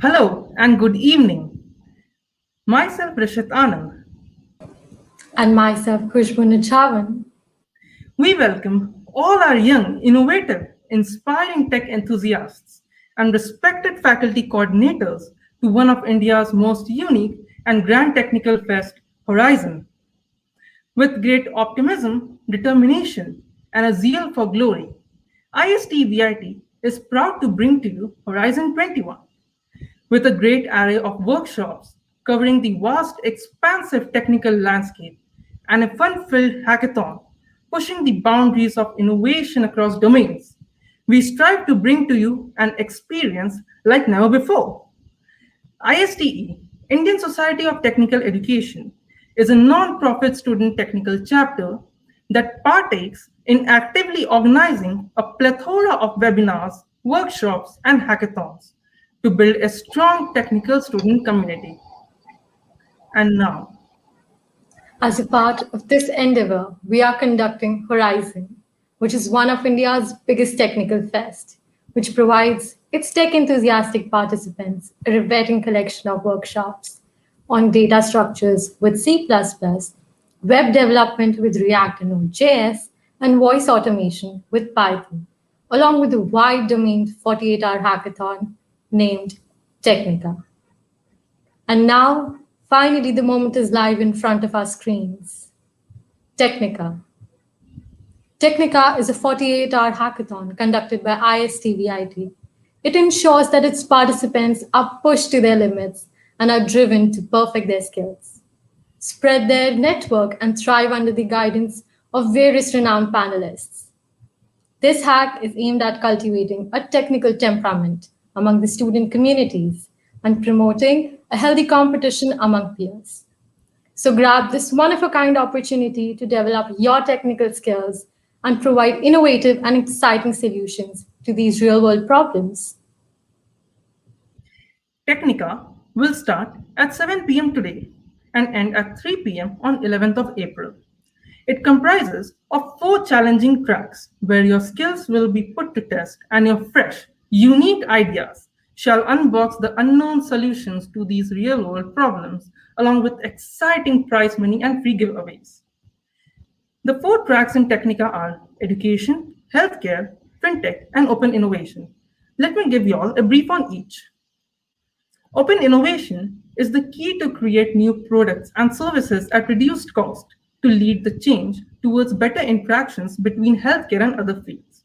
Hello and good evening. Myself Rishit Anand. And myself, Khushbu Chavan. We welcome all our young, innovative, inspiring tech enthusiasts and respected faculty coordinators to one of India's most unique and grand technical fest, Horizon. With great optimism, determination, and a zeal for glory, ISTE VIT is proud to bring to you Horizon 21 with a great array of workshops covering the vast, expansive technical landscape and a fun filled hackathon pushing the boundaries of innovation across domains. We strive to bring to you an experience like never before. ISTE, Indian Society of Technical Education, is a non-profit student technical chapter that partakes in actively organizing a plethora of webinars, workshops, and hackathons to build a strong technical student community. And now, As a part of this endeavor, we are conducting Horizon, which is one of India's biggest technical fest, which provides its tech enthusiastic participants a riveting collection of workshops on data structures with C++, web development with React and Node.js, and voice automation with Python, along with a wide domain 48-hour hackathon named Technica. And now, finally, the moment is live in front of our screens. Technica. Technica is a 48-hour hackathon conducted by ISTE VIT. It ensures that its participants are pushed to their limits and are driven to perfect their skills, spread their network, and thrive under the guidance of various renowned panelists. This hack is aimed at cultivating a technical temperament among the student communities and promoting a healthy competition among peers. So grab this one-of-a-kind opportunity to develop your technical skills and provide innovative and exciting solutions to these real-world problems. Technica will start at 7 p.m. today and end at 3 p.m. on 11th of April. It comprises of 4 challenging tracks where your skills will be put to test and your fresh, unique ideas shall unbox the unknown solutions to these real-world problems along with exciting prize money and free giveaways. The 4 tracks in Technica are education, healthcare, fintech, and open innovation. Let me give you all a brief on each. Open innovation is the key to create new products and services at reduced cost to lead the change towards better interactions between healthcare and other fields.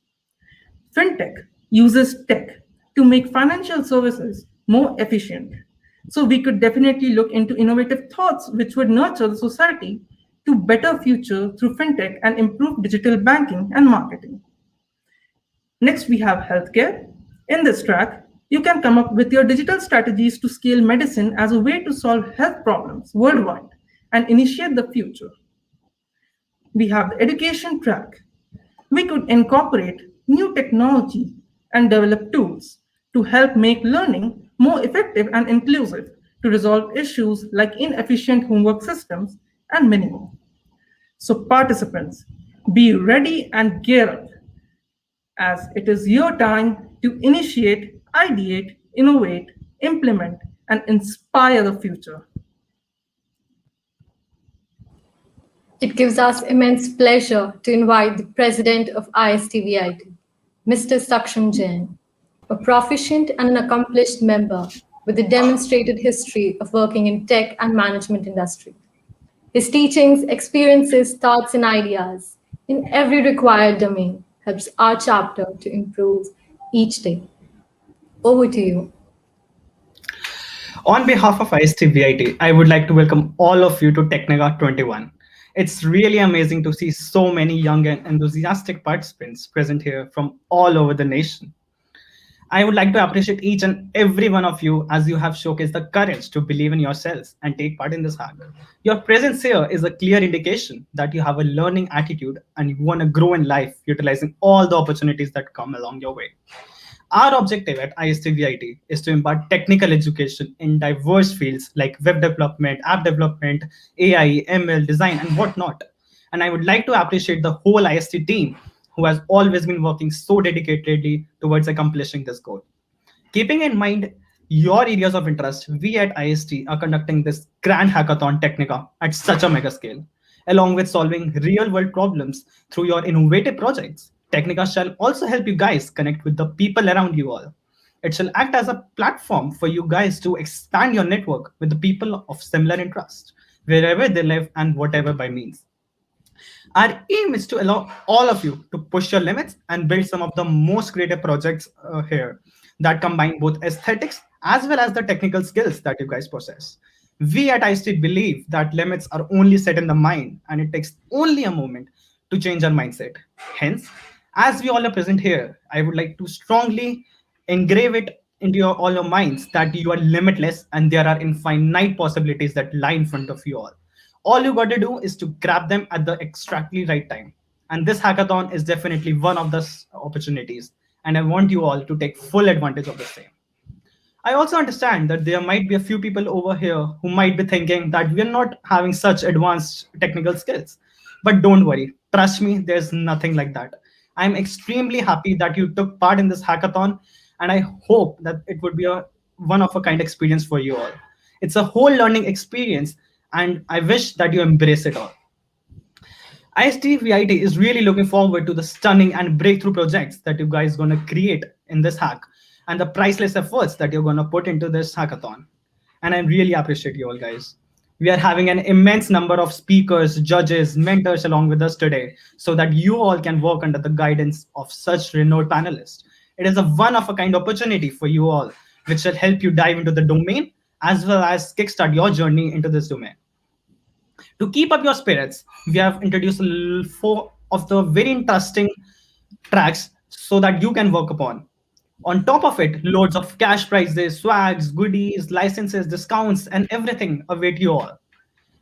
Fintech uses tech to make financial services more efficient. So we could definitely look into innovative thoughts which would nurture the society to better future through fintech and improve digital banking and marketing. Next, we have healthcare. In this track, you can come up with your digital strategies to scale medicine as a way to solve health problems worldwide and initiate the future. We have the education track. We could incorporate new technology and develop tools to help make learning more effective and inclusive to resolve issues like inefficient homework systems and many more. So, participants, be ready and gear up as it is your time to initiate, ideate, innovate, implement, and inspire the future. It gives us immense pleasure to invite the president of ISTE VIT, Mr. Saksham Jain, a proficient and an accomplished member with a demonstrated history of working in tech and management industry. His teachings, experiences, thoughts, and ideas in every required domain helps our chapter to improve each day. Over to you. On behalf of ISTE VIT, I would like to welcome all of you to Technica 21. It's really amazing to see so many young and enthusiastic participants present here from all over the nation. I would like to appreciate each and every one of you as you have showcased the courage to believe in yourselves and take part in this hack. Your presence here is a clear indication that you have a learning attitude and you want to grow in life, utilizing all the opportunities that come along your way. Our objective at ISTE VIT is to impart technical education in diverse fields like web development, app development, AI, ML, design, and whatnot. And I would like to appreciate the whole ISTE team who has always been working so dedicatedly towards accomplishing this goal. Keeping in mind your areas of interest, we at IST are conducting this grand hackathon Technica at such a mega scale. Along with solving real world problems through your innovative projects, Technica shall also help you guys connect with the people around you all. It shall act as a platform for you guys to expand your network with the people of similar interest, wherever they live and whatever by means. Our aim is to allow all of you to push your limits and build some of the most creative projects here that combine both aesthetics as well as the technical skills that you guys possess. We at IST believe that limits are only set in the mind and it takes only a moment to change our mindset. Hence, as we all are present here, I would like to strongly engrave it into all your minds that you are limitless and there are infinite possibilities that lie in front of you all you got to do is to grab them at the exactly right time. And this hackathon is definitely one of those opportunities. And I want you all to take full advantage of the same. I also understand that there might be a few people over here who might be thinking that we're not having such advanced technical skills. But don't worry, trust me, there's nothing like that. I'm extremely happy that you took part in this hackathon, and I hope that it would be a one of a kind experience for you all. It's a whole learning experience, and I wish that you embrace it all. ISTE VIT is really looking forward to the stunning and breakthrough projects that you guys going to create in this hack and the priceless efforts that you're going to put into this hackathon. And I really appreciate you all guys. We are having an immense number of speakers, judges, mentors along with us today so that you all can work under the guidance of such renowned panelists. It is a one of a kind opportunity for you all, which will help you dive into the domain as well as kickstart your journey into this domain. To keep up your spirits, we have introduced four of the very interesting tracks so that you can work upon. On top of it, loads of cash prizes, swags, goodies, licenses, discounts, and everything await you all.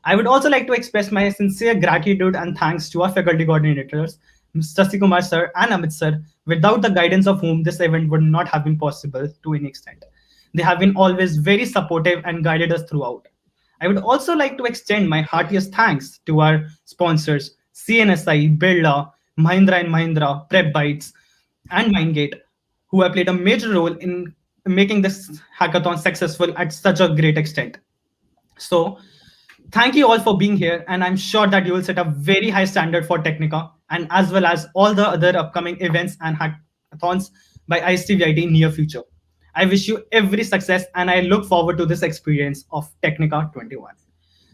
I would also like to express my sincere gratitude and thanks to our faculty coordinators, Mr. Kumar sir and Amit sir, without the guidance of whom this event would not have been possible to any extent. They have been always very supportive and guided us throughout. I would also like to extend my heartiest thanks to our sponsors, CNSI, Birla, Mahindra and Mahindra, Prep Bytes, and MindGate, who have played a major role in making this hackathon successful at such a great extent. So, thank you all for being here, and I'm sure that you will set a very high standard for Technica and as well as all the other upcoming events and hackathons by ISTVIT in near future. I wish you every success, and I look forward to this experience of Technica 21.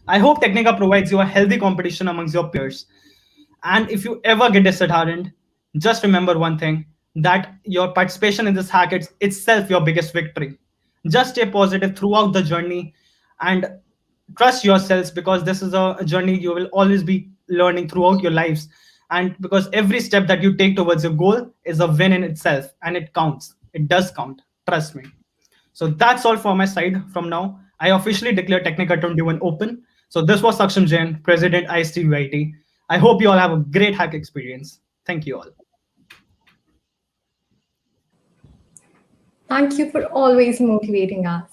I hope Technica provides you a healthy competition amongst your peers. And if you ever get disheartened, just remember one thing, that your participation in this hack is itself your biggest victory. Just stay positive throughout the journey and trust yourselves, because this is a journey you will always be learning throughout your lives. And because every step that you take towards your goal is a win in itself, and it counts. It does count. Trust me. So that's all for my side from now. I officially declare Technica 21 open. So this was Saksham Jain, President ISTVIT. I hope you all have a great hack experience. Thank you all. Thank you for always motivating us.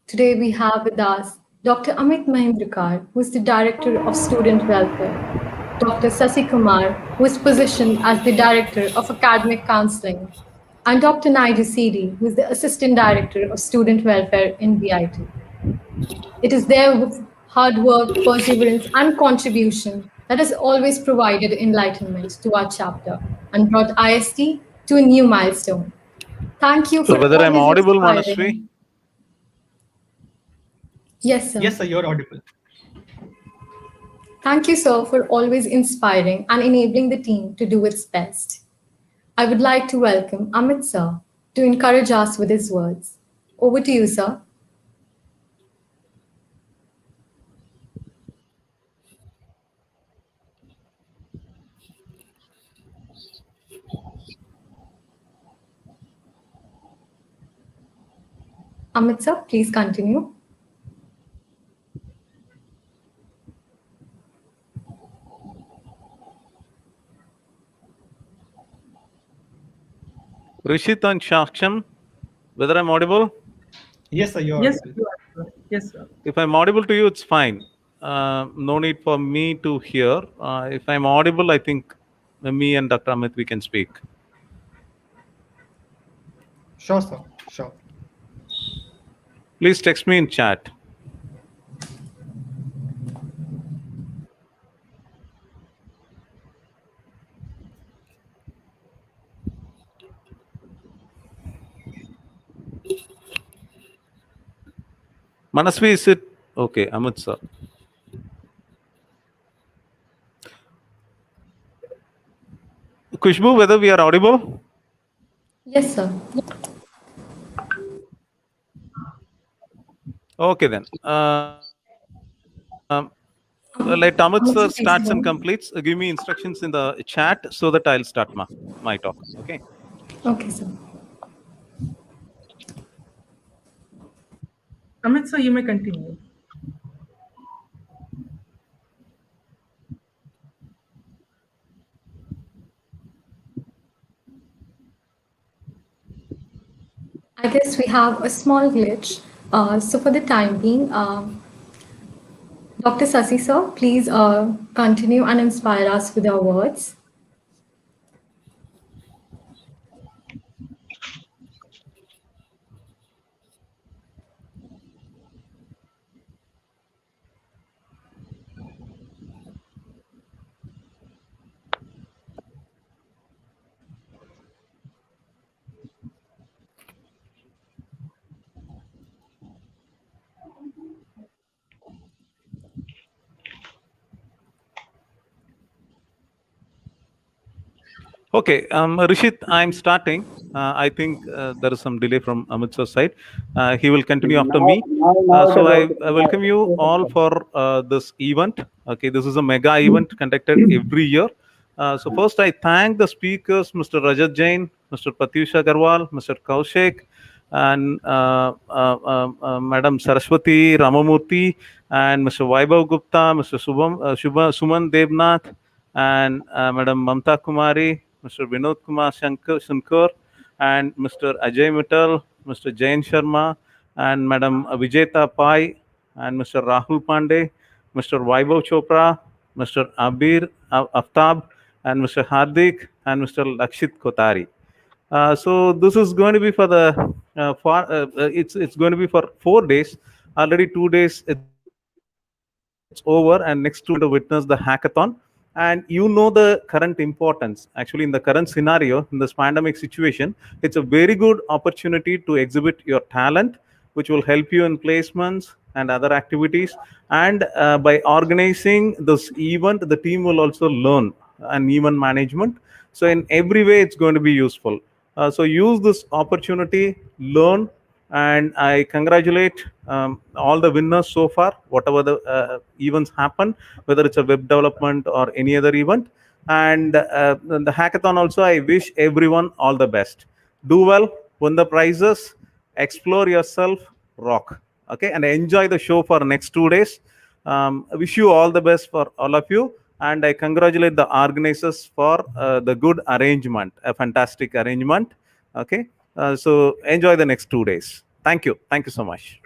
Today we have with us Dr. Amit Mahindrakar, who is the Director of Student Welfare, Dr. Sasi Kumar, who is positioned as the Director of Academic Counseling, and Dr. Naidu Sidi, who is the Assistant Director of Student Welfare in VIT. It is their hard work, perseverance, and contribution that has always provided enlightenment to our chapter and brought IST to a new milestone. Thank you So for whether I'm always audible, Manasvi? inspiring. Yes, sir. Yes, sir, you're audible. Thank you, sir, for always inspiring and enabling the team to do its best. I would like to welcome Amit, sir, to encourage us with his words. Over to you, sir. Amit, sir, please continue. Rishit and Shaksham, whether I'm audible? Yes, sir, you're Yes, audible. you are. Yes, sir. If I'm audible to you, it's fine. No need for me to hear. If I'm audible, I think me and Dr. Amit, we can speak. Sure, sir. Sure. Please text me in chat. Manasvi, is it okay? Amit sir. Kushbu, whether we are audible? Yes, sir. Okay then. Let Amit sir starts and Also, please completes. go on. Give me instructions in the chat so that I'll start my talk. Okay. Okay, sir. Amit, sir, you may continue. I guess we have a small glitch. So for the time being, Dr. Sasi sir, please continue and inspire us with your words. Okay, Rishit, I'm starting. I think there is some delay from Amit sir's side. He will continue after Now, me. now, now it So is okay. I Now welcome you it is all okay. for this event. Okay, this is a mega event conducted every year. So first, I thank the speakers, Mr. Rajat Jain, Mr. Patyush Agarwal, Mr. Kaushik, and Madam Saraswati Ramamurthy, and Mr. Vaibhav Gupta, Mr. Suman Devnath, and Madam Mamta Kumari, Mr. Vinod Kumar Shankar, and Mr. Ajay Mittal, Mr. Jain Sharma, and Madam Vijeta Pai, and Mr. Rahul Pandey, Mr. Vaibhav Chopra, Mr. Abir Aftab, and Mr. Hardik, and Mr. Lakshit Kotari. So this is going to be for the it's going to be for 4 days. Already 2 days it's over, and next 2 days going to witness the hackathon. And you know the current importance. Actually, in the current scenario, in this pandemic situation, it's a very good opportunity to exhibit your talent, which will help you in placements and other activities. And by organizing this event, the team will also learn an event management. So in every way, it's going to be useful. So use this opportunity, learn, and I congratulate all the winners so far, whatever the events happen, whether it's a web development or any other event. And the hackathon also, I wish everyone all the best. Do well, win the prizes, explore yourself, rock. Okay, and enjoy the show for next 2 days. I wish you all the best for all of you, and I congratulate the organizers for the good arrangement, a fantastic arrangement. Okay, so enjoy the next 2 days. Thank you so much.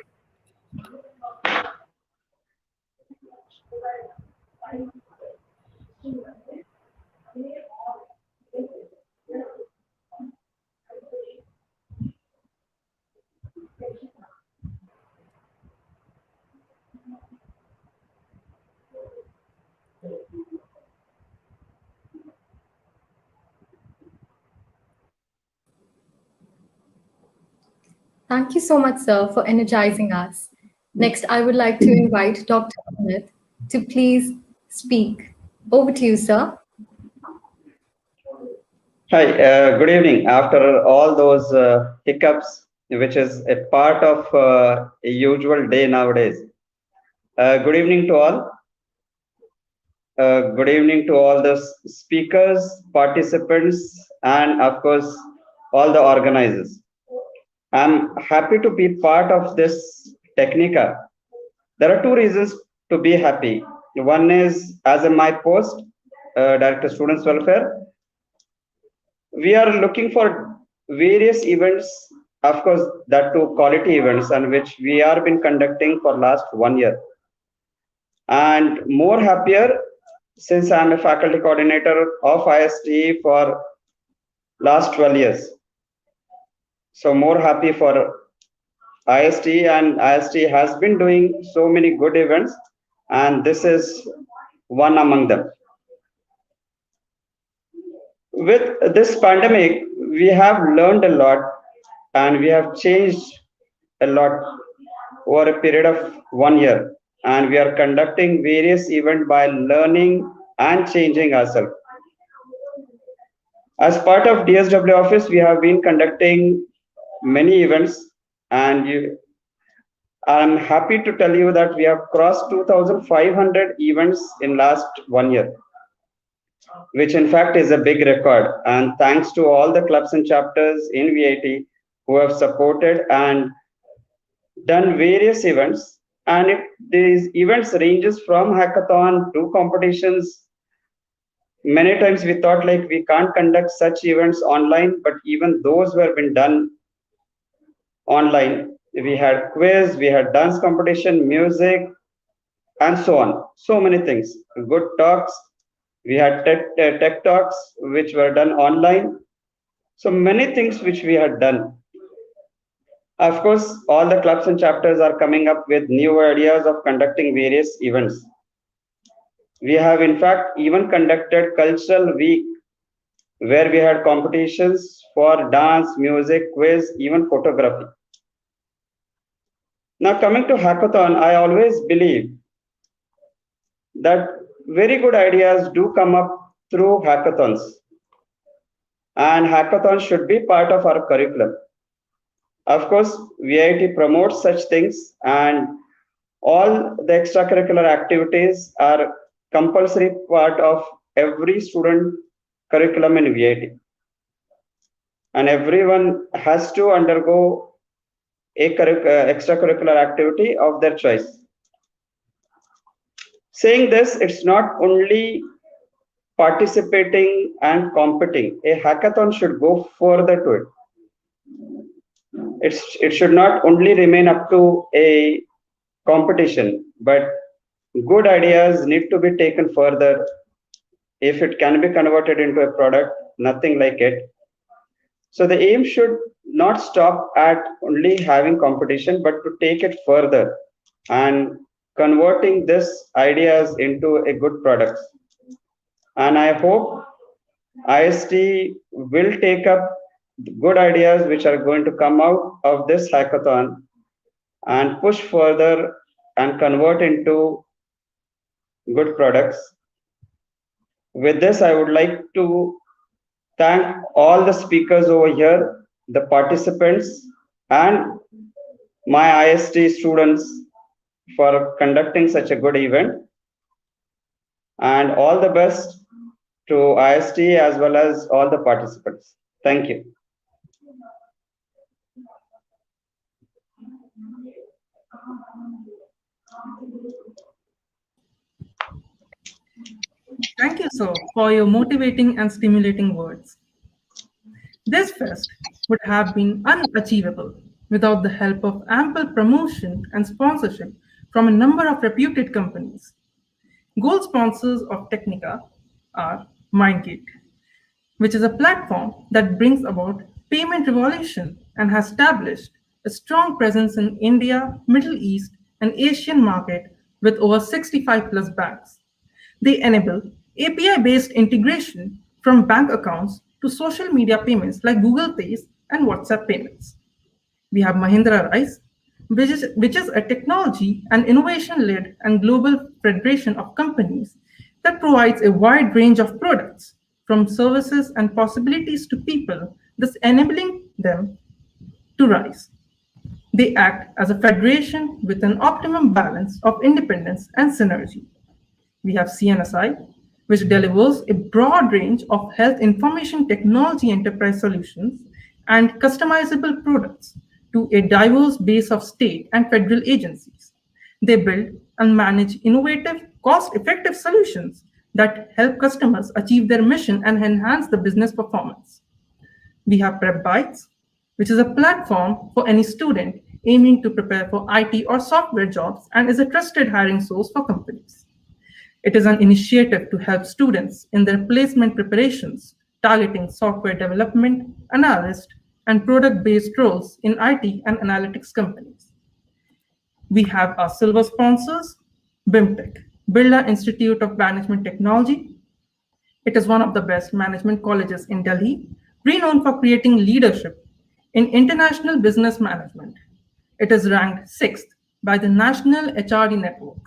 Thank you so much, sir, for energizing us. Next, I would like to invite Dr. Amit to please speak. Over to you, sir. Hi, good evening. After all those hiccups, which is a part of a usual day nowadays. Good evening to all. Good evening to all the speakers, participants, and of course, all the organizers. I'm happy to be part of this Technica. There are two reasons to be happy. One is as in my post, Director Students Welfare, we are looking for various events, of course, that two quality events, and which we are been conducting for last 1 year. And more happier since I'm a faculty coordinator of ISTE for last 12 years. So more happy for ISTE, and ISTE has been doing so many good events, and this is one among them. With this pandemic, we have learned a lot and we have changed a lot over a period of 1 year. And we are conducting various events by learning and changing ourselves. As part of DSW office, we have been conducting many events, and I'm happy to tell you that we have crossed 2,500 events in last 1 year, which in fact is a big record. And thanks to all the clubs and chapters in VIT who have supported and done various events. And these events ranges from hackathon to competitions. Many times we thought like we can't conduct such events online, but even those were been done online. We had quiz, we had dance competition, music, and so on. So many things. Good talks. We had tech talks which were done online. So many things which we had done. Of course, all the clubs and chapters are coming up with new ideas of conducting various events. We have in fact even conducted cultural week where we had competitions for dance, music, quiz, even photography. Now coming to hackathon, I always believe that very good ideas do come up through hackathons, and hackathons should be part of our curriculum. Of course, VIT promotes such things, and all the extracurricular activities are compulsory part of every student curriculum in VIT, and everyone has to undergo a extracurricular activity of their choice. Saying this, it's not only participating and competing. A hackathon should go further to it. It should not only remain up to a competition, but good ideas need to be taken further. If it can be converted into a product, nothing like it. So the aim should not stop at only having competition, but to take it further and converting this ideas into a good product. And I hope IST will take up good ideas which are going to come out of this hackathon and push further and convert into good products. With this, I would like to thank all the speakers over here, the participants, and my IST students for conducting such a good event. And all the best to IST as well as all the participants. Thank you. Thank you, sir, for your motivating and stimulating words. This fest would have been unachievable without the help of ample promotion and sponsorship from a number of reputed companies. Gold sponsors of Technica are MindGate, which is a platform that brings about payment revolution and has established a strong presence in India, Middle East, and Asian market with over 65 plus banks. They enable API-based integration from bank accounts to social media payments like Google Pays and WhatsApp payments. We have Mahindra Rise, which is a technology and innovation-led and global federation of companies that provides a wide range of products, from services and possibilities to people, thus enabling them to rise. They act as a federation with an optimum balance of independence and synergy. We have CNSI, which delivers a broad range of health information technology enterprise solutions and customizable products to a diverse base of state and federal agencies. They build and manage innovative, cost-effective solutions that help customers achieve their mission and enhance the business performance. We have Prep Bytes, which is a platform for any student aiming to prepare for IT or software jobs and is a trusted hiring source for companies. It is an initiative to help students in their placement preparations, targeting software development, analyst, and product based roles in IT and analytics companies. We have our silver sponsors, BIMTech, Birla Institute of Management Technology. It is one of the best management colleges in Delhi, renowned for creating leadership in international business management. It is ranked 6th by the National HRD Network.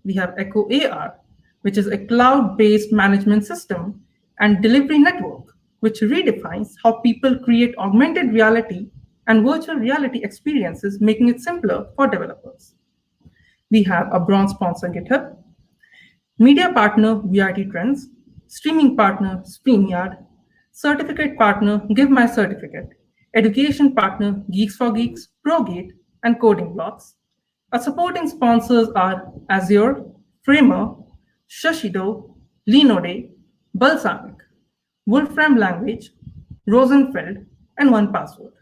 We have Echo AR, which is a cloud based management system and delivery network, which redefines how people create augmented reality and virtual reality experiences, making it simpler for developers. We have a bronze sponsor GitHub, media partner VIT Trends, streaming partner StreamYard, certificate partner Give My Certificate, education partner Geeks for Geeks, ProGate, and Coding Blocks. Our supporting sponsors are Azure, Framer, Shashido, Linode, Balsamic, Wolfram Language, Rosenfeld, and OnePassword.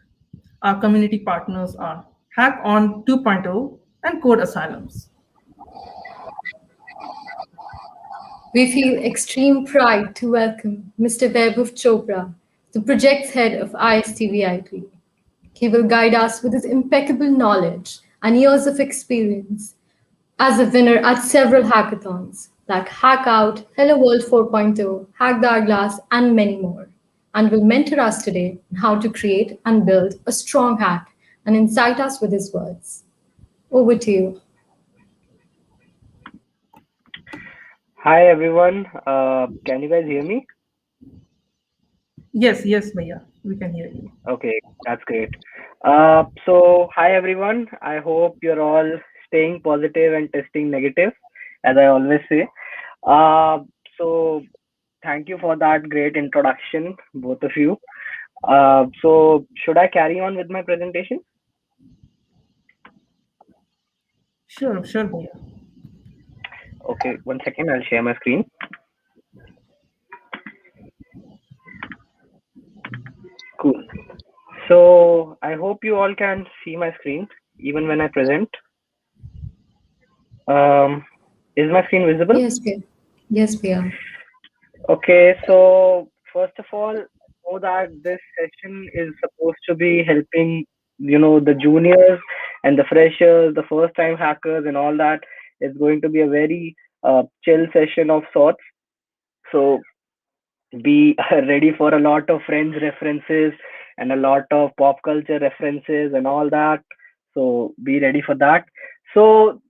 Our community partners are Hack On 2.0 and Code Asylums. We feel extreme pride to welcome Mr. Vaibhav Chopra, the project's head of ISTE VIT. He will guide us with his impeccable knowledge and years of experience as a winner at several hackathons like Hack Out, Hello World 4.0, Hack the Hourglass, and many more, and will mentor us today on how to create and build a strong hack and incite us with his words. Over to you. Hi everyone. Can you guys hear me? Yes, yes, Maya, we can hear you. Okay, that's great. Hi everyone. I hope you're all staying positive and testing negative, as I always say. Uh, so thank you for that great introduction, both of you. Should I carry on with my presentation? Sure, Maya. Okay, 1 second. I'll share my screen. Cool. So I hope you all can see my screen even when I present. Is my screen visible? Yes, Pia. Yes, Pia. Okay, so first of all, know that this session is supposed to be helping, the juniors and the freshers, the first time hackers and all that. It's going to be a very chill session of sorts. So be ready for a lot of friends references and a lot of pop culture references and all that. So be ready for that. So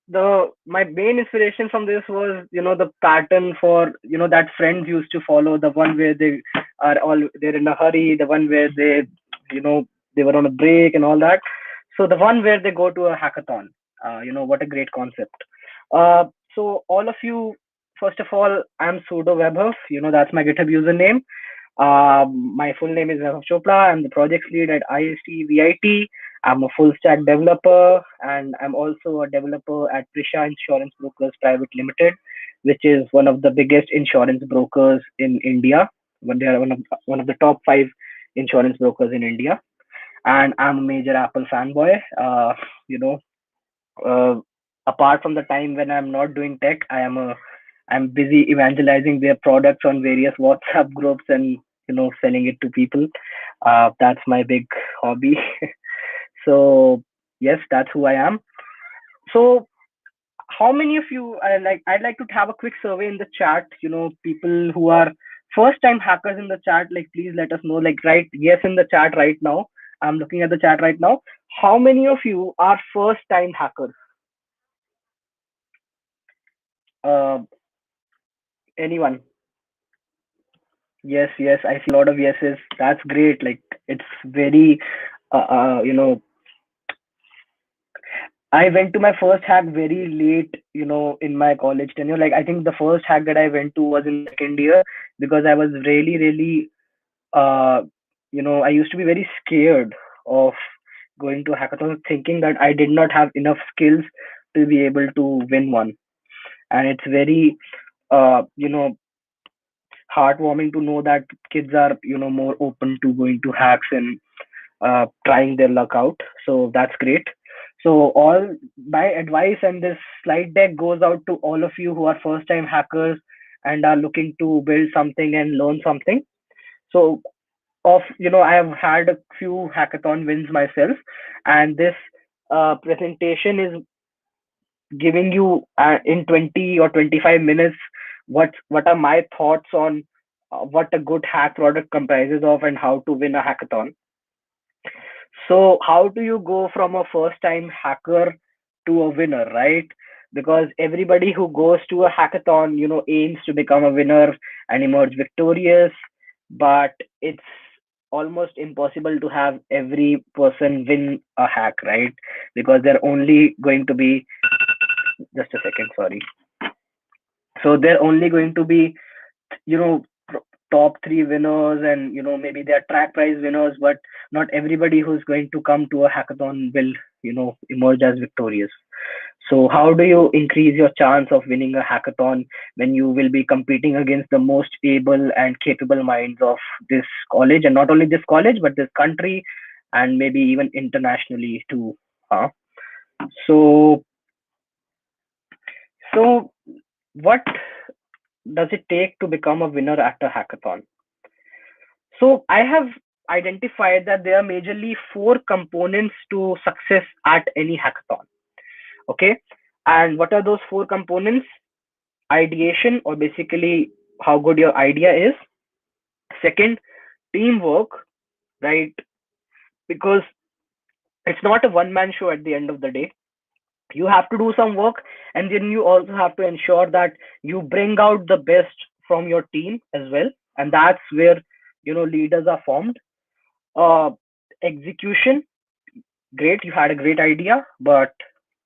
the my main inspiration from this was the pattern for that friends used to follow, the one where they're in a hurry, the one where you know they were on a break and all that. So the one where they go to a hackathon, what a great concept. So all of you, first of all, I'm sudo Webhoff, that's my GitHub username. My full name is Vaibhav Chopra. I'm the project lead at ISTE VIT. I'm a full stack developer, and I'm also a developer at Prisha Insurance Brokers Private Limited, which is one of the biggest insurance brokers in India. But they are one of the top 5 insurance brokers in India. And I'm a major Apple fanboy. You know, uh, Apart from the time when I'm not doing tech, I'm busy evangelizing their products on various WhatsApp groups and selling it to people. That's my big hobby. So yes, that's who I am. So how many of you I'd like to have a quick survey in the chat. People who are first time hackers in the chat, like please let us know. Like write yes in the chat right now. I'm looking at the chat right now. How many of you are first time hackers? Uh, Anyone? Yes, yes, I see a lot of yeses. That's great. Like it's very, uh, uh, you know, I went to my first hack very late, in my college tenure. Like I think the first hack that I went to was in second year because I was really, really, uh, I used to be very scared of going to hackathon, thinking that I did not have enough skills to be able to win one. And it's very, uh, you know, heartwarming to know that kids are more open to going to hacks and trying their luck out. So that's great. So all my advice and this slide deck goes out to all of you who are first time hackers and are looking to build something and learn something. So of, I have had a few hackathon wins myself, and this presentation is giving you in 20 or 25 minutes what are my thoughts on what a good hack product comprises of and how to win a hackathon. So how do you go from a first time hacker to a winner, right? Because everybody who goes to a hackathon, aims to become a winner and emerge victorious, but it's almost impossible to have every person win a hack, right? Because they're only going to be, just a second, sorry. So they're only going to be, you know, top three winners, and maybe they're track prize winners, but not everybody who's going to come to a hackathon will, emerge as victorious. So how do you increase your chance of winning a hackathon when you will be competing against the most able and capable minds of this college, and not only this college but this country, and maybe even internationally too? Huh? So so what does it take to become a winner at a hackathon? So I have identified that there are majorly four components to success at any hackathon. Okay. And what are those four components? Ideation, or basically how good your idea is. Second, teamwork, right? Because it's not a one man show at the end of the day. You have to do some work, and then you also have to ensure that you bring out the best from your team as well. And that's where, leaders are formed. uh Execution, great, you had a great idea, but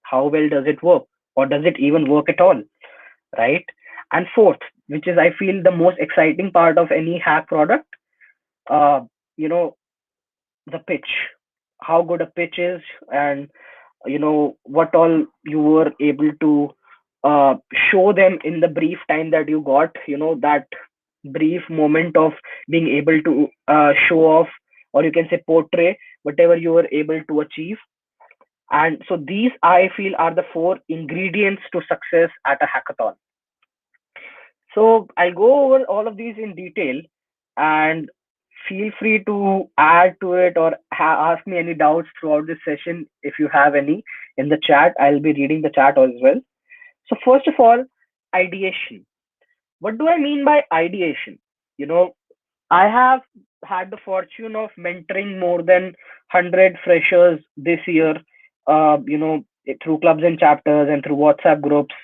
how well does it work, or does it even work at all, right? And fourth, which is I feel the most exciting part of any hack product, uh you know the pitch, how good a pitch is, and what all you were able to uh show them in the brief time that you got, that brief moment of being able to show off, or you can say portray whatever you were able to achieve. And so these, I feel, are the four ingredients to success at a hackathon. So I'll go over all of these in detail, and feel free to add to it, or ask me any doubts throughout this session if you have any in the chat. I'll be reading the chat as well. So first of all, ideation. What do I mean by ideation? You know, I have had the fortune of mentoring more than 100 freshers this year, through clubs and chapters and through WhatsApp groups.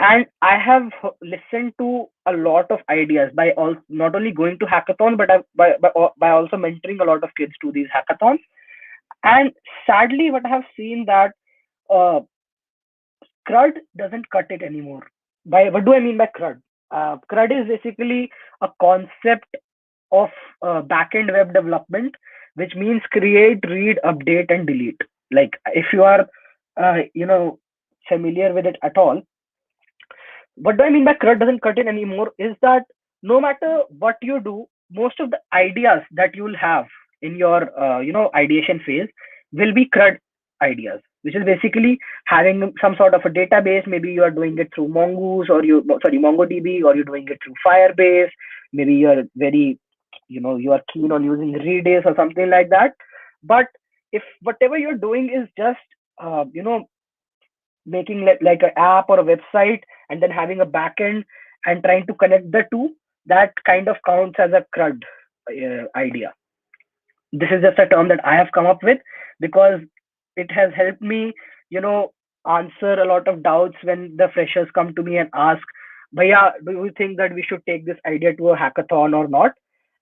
And I have listened to a lot of ideas by all, not only going to hackathon, but by also mentoring a lot of kids to these hackathons. And sadly, what I have seen that uh, CRUD doesn't cut it anymore. By what do I mean by CRUD? CRUD is basically a concept of backend web development, which means create, read, update, and delete. Like if you are, uh, you know, familiar with it at all, what do I mean by CRUD doesn't cut it anymore is that no matter what you do, most of the ideas that you will have in your, ideation phase will be CRUD ideas, which is basically having some sort of a database. Maybe you are doing it through Mongoose, or MongoDB, or you're doing it through Firebase. Maybe you're very, you are keen on using Redis or something like that. But if whatever you're doing is just, making like an app or a website, and then having a backend and trying to connect the two, that kind of counts as a CRUD idea. This is just a term that I have come up with, because it has helped me, answer a lot of doubts when the freshers come to me and ask, Bhaiya, do you think that we should take this idea to a hackathon or not?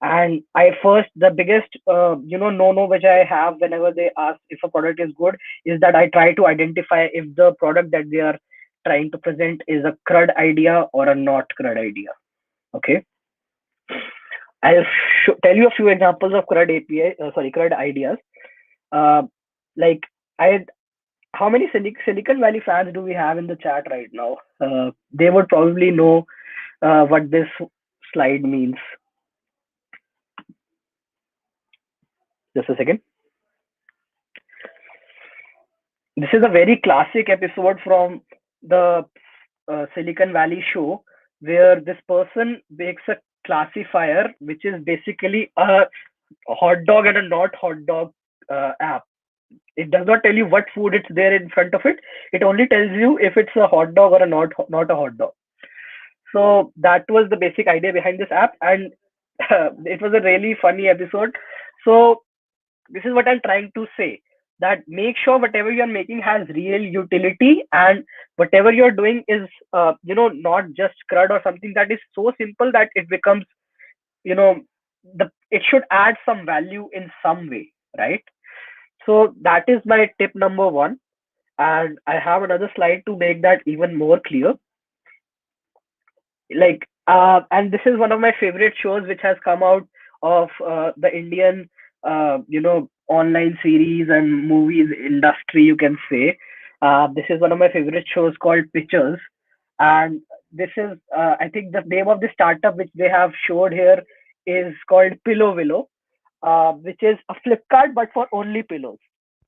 And the biggest, no which I have whenever they ask if a product is good, is that I try to identify if the product that they are trying to present is a CRUD idea or a not CRUD idea. Okay. I'll tell you a few examples of CRUD CRUD ideas. Uh, like I, how many Silicon Valley fans do we have in the chat right now? They would probably know what this slide means. Just a second. This is a very classic episode from the Silicon Valley show, where this person makes a classifier, which is basically a a hot dog and a not hot dog app. It does not tell you what food it's there in front of it. It only tells you if it's a hot dog or a not a hot dog. So that was the basic idea behind this app, and it was a really funny episode. So this is what I'm trying to say, that make sure whatever you're making has real utility, and whatever you're doing is not just crud or something that is so simple that it becomes, you know it should add some value in some way, right? So that is my tip number one, and I have another slide to make that even more clear. And this is one of my favorite shows which has come out of the Indian online series and movies industry, you can say. This is one of my favorite shows called Pictures, and this is I think the name of the startup which they have showed here is called Pillow Willow, which is a Flipkart but for only pillows.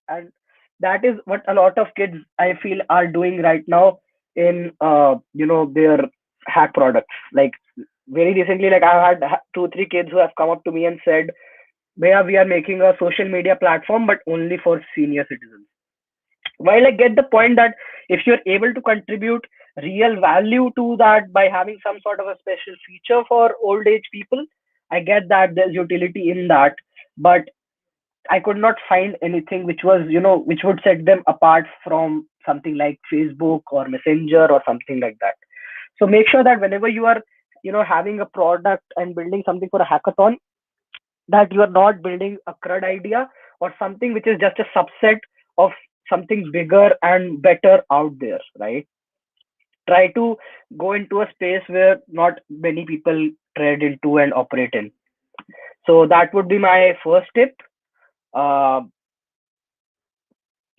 And that is what a lot of kids, I feel, are doing right now in their hack products. Like very recently, like I had 2 3 kids who have come up to me and said, "Bhaiya, we are making a social media platform but only for senior citizens." While I get the point that if you're able to contribute real value to that by having some sort of a special feature for old age people, I get that there's utility in that. But I could not find anything which was, which would set them apart from something like Facebook or Messenger or something like that. So make sure that whenever you are, having a product and building something for a hackathon, that you are not building a crud idea or something which is just a subset of something bigger and better out there, right? Try to go into a space where not many people tread into and operate in. So that would be my first tip. Uh,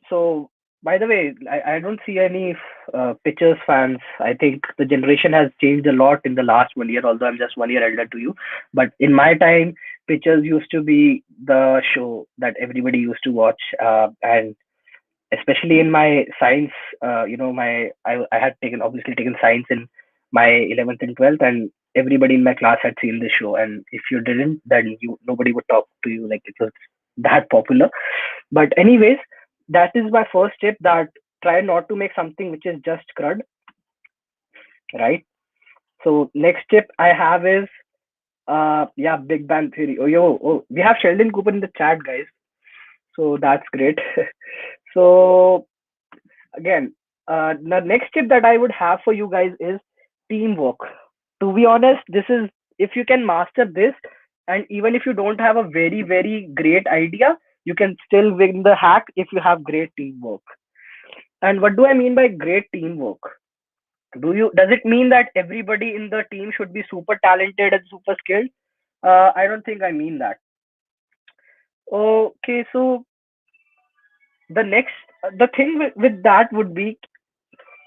So, by the way, I don't see any Pictures fans. I think the generation has changed a lot in the last 1 year, although I'm just 1 year elder to you. But in my time, Pictures used to be the show that everybody used to watch. And especially in my science, I had obviously taken science in my 11th and 12th, and everybody in my class had seen this show. And if you didn't, then nobody would talk to you, like it was that popular. But anyways, that is my first tip, that try not to make something which is just crud, right? So next tip I have is yeah, Big Bang Theory. We have Sheldon Cooper in the chat, guys. So that's great. So again, the next tip that I would have for you guys is teamwork. To be honest, this is, if you can master this, and even if you don't have a very very great idea, you can still win the hack if you have great teamwork. And what do I mean by great teamwork? Does it mean that everybody in the team should be super talented and super skilled? I don't think I mean that. Okay, so the next the thing with that would be,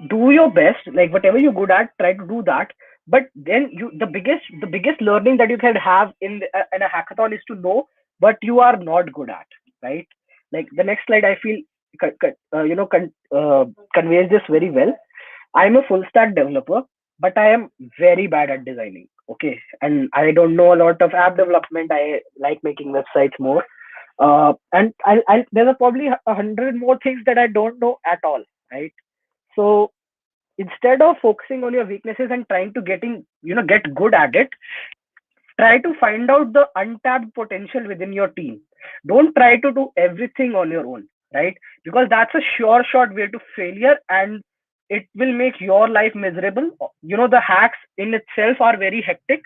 do your best, like whatever you're good at, try to do that. But then the biggest learning that you can have in a hackathon is to know what you are not good at, right? Like the next slide, I feel conveys this very well. I'm a full stack developer, but I am very bad at designing. Okay, and I don't know a lot of app development. I like making websites more, and there's probably 100 more things that I don't know at all, right? So instead of focusing on your weaknesses and trying to get good at it, try to find out the untapped potential within your team. Don't try to do everything on your own, right? Because that's a sure shot way to failure, and it will make your life miserable. The hacks in itself are very hectic,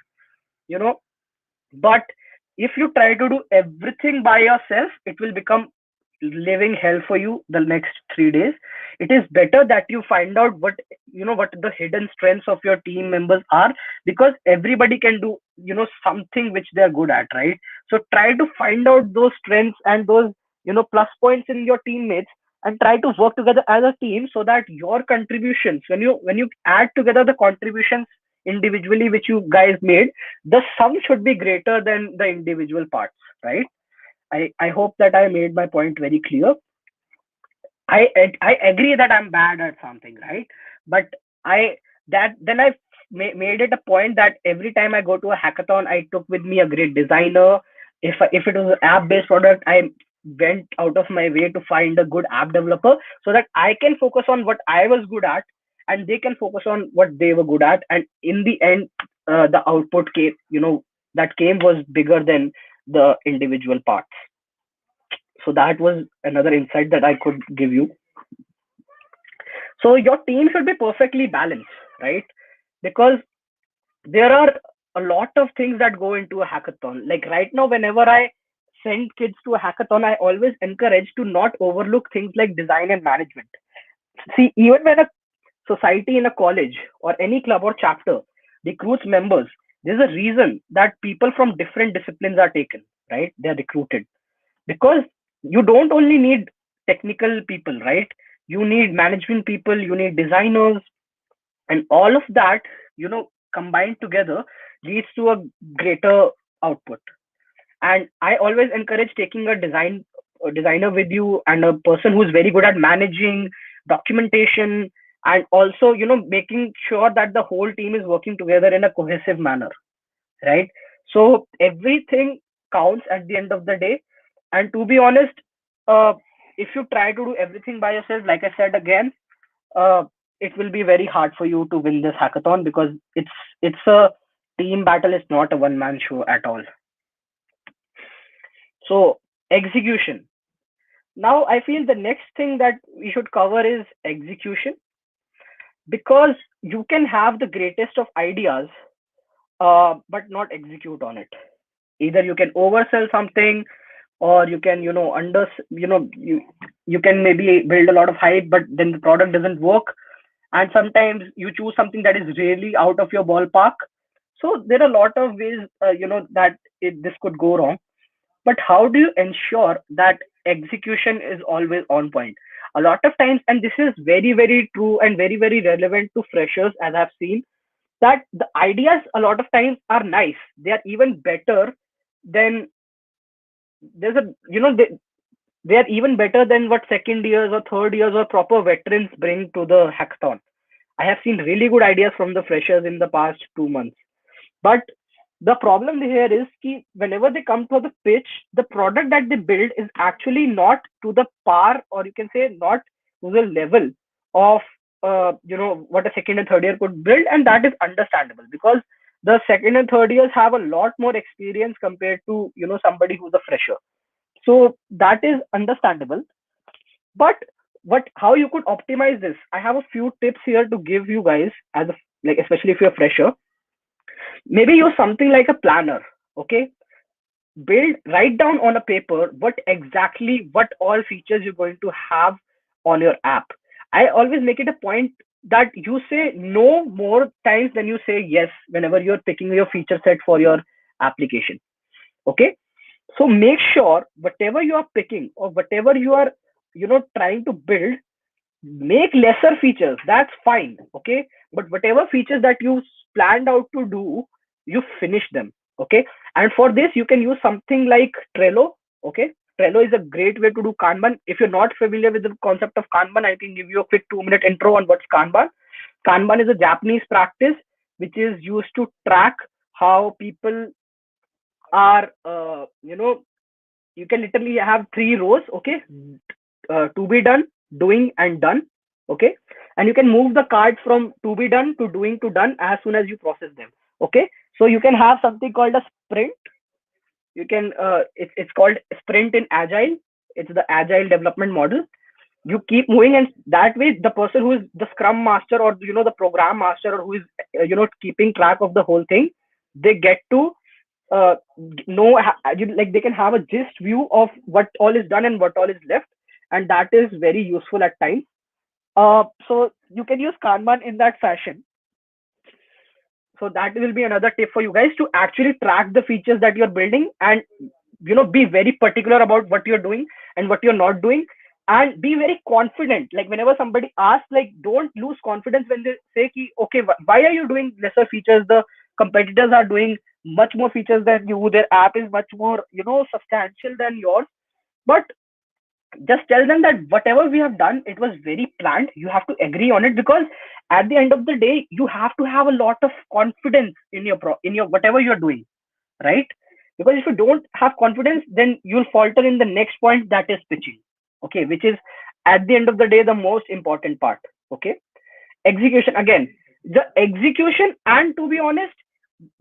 you know but if you try to do everything by yourself, it will become living hell for you the next 3 days. It is better that you find out what the hidden strengths of your team members are, because everybody can do something which they are good at, right? So try to find out those strengths and those plus points in your teammates, and try to work together as a team, so that your contributions, when you add together the contributions individually which you guys made, the sum should be greater than the individual parts, right? I hope that I made my point very clear. I agree that I'm bad at something, right? But I that then made it a point that every time I go to a hackathon, I took with me a great designer. If it was an app based product, I went out of my way to find a good app developer so that I can focus on what I was good at, and they can focus on what they were good at. And in the end, the output came, that came was bigger than the individual parts. So that was another insight that I could give you. So your team should be perfectly balanced, right? Because there are a lot of things that go into a hackathon. Like right now, whenever I send kids to a hackathon, I always encourage to not overlook things like design and management. See, even when a society in a college or any club or chapter recruits members, there's a reason that people from different disciplines are taken, right? They're recruited because you don't only need technical people, right? You need management people, you need designers, and all of that, combined together leads to a greater output. And I always encourage taking a designer with you, and a person who's very good at managing documentation, and also making sure that the whole team is working together in a cohesive manner, right? So everything counts at the end of the day. And to be honest, uh, if you try to do everything by yourself, like I said again, uh, it will be very hard for you to win this hackathon, because it's a team battle. It's not a one man show at all. So execution. Now I feel the next thing that we should cover is execution, because you can have the greatest of ideas, but not execute on it. Either you can oversell something, or you can you can maybe build a lot of hype, but then the product doesn't work. And sometimes you choose something that is really out of your ballpark. So there are a lot of ways that this could go wrong. But how do you ensure that execution is always on point? A lot of times, and this is very very true and very very relevant to freshers, as I've seen, that the ideas a lot of times are nice. They are even better than there's a they are even better than what second years or third years or proper veterans bring to the hackathon. I have seen really good ideas from the freshers in the past 2 months. But the problem here is that whenever they come to the pitch, the product that they build is actually not to the par, or you can say not to the level of what a second and third year could build, and that is understandable, because the second and third years have a lot more experience compared to somebody who's a fresher. So that is understandable. But what how you could optimize this? I have a few tips here to give you guys, as a, like, especially if you're a fresher. Maybe use something like a planner. Okay, write down on a paper what all features you're going to have on your app. I always make it a point that you say no more times than you say yes whenever you're picking your feature set for your application. Okay, so make sure whatever you are picking, or whatever you are trying to build, make lesser features. That's fine. Okay, but whatever features that you planned out to do, you finish them. Okay, and for this you can use something like Trello. Okay, Trello is a great way to do Kanban. If you're not familiar with the concept of Kanban, I can give you a quick 2-minute intro on what's Kanban. Kanban is a Japanese practice which is used to track how people are you can literally have 3 rows. Okay, to be done, doing, and done. Okay, and you can move the cards from to be done to doing to done as soon as you process them. Okay, so you can have something called a sprint. You can it's called sprint in agile. It's the agile development model. You keep moving, and that way the person who is the scrum master, or the program master, or who is keeping track of the whole thing, they get to uh, know, like, they can have a gist view of what all is done and what all is left, and that is very useful at times. So you can use Kanban in that fashion. So that will be another tip for you guys, to actually track the features that you're building, and be very particular about what you're doing and what you're not doing, and be very confident. Like, whenever somebody asks, like, don't lose confidence when they say ki, okay, why are you doing lesser features? The competitors are doing much more features than you. Their app is much more substantial than yours. But just tell them that whatever we have done, it was very planned. You have to agree on it, because at the end of the day, you have to have a lot of confidence in your whatever you're doing, right? because if you don't have confidence, then you'll falter in the next point, that is pitching. Okay, which is at the end of the day the most important part. Okay, execution again, the execution, and to be honest,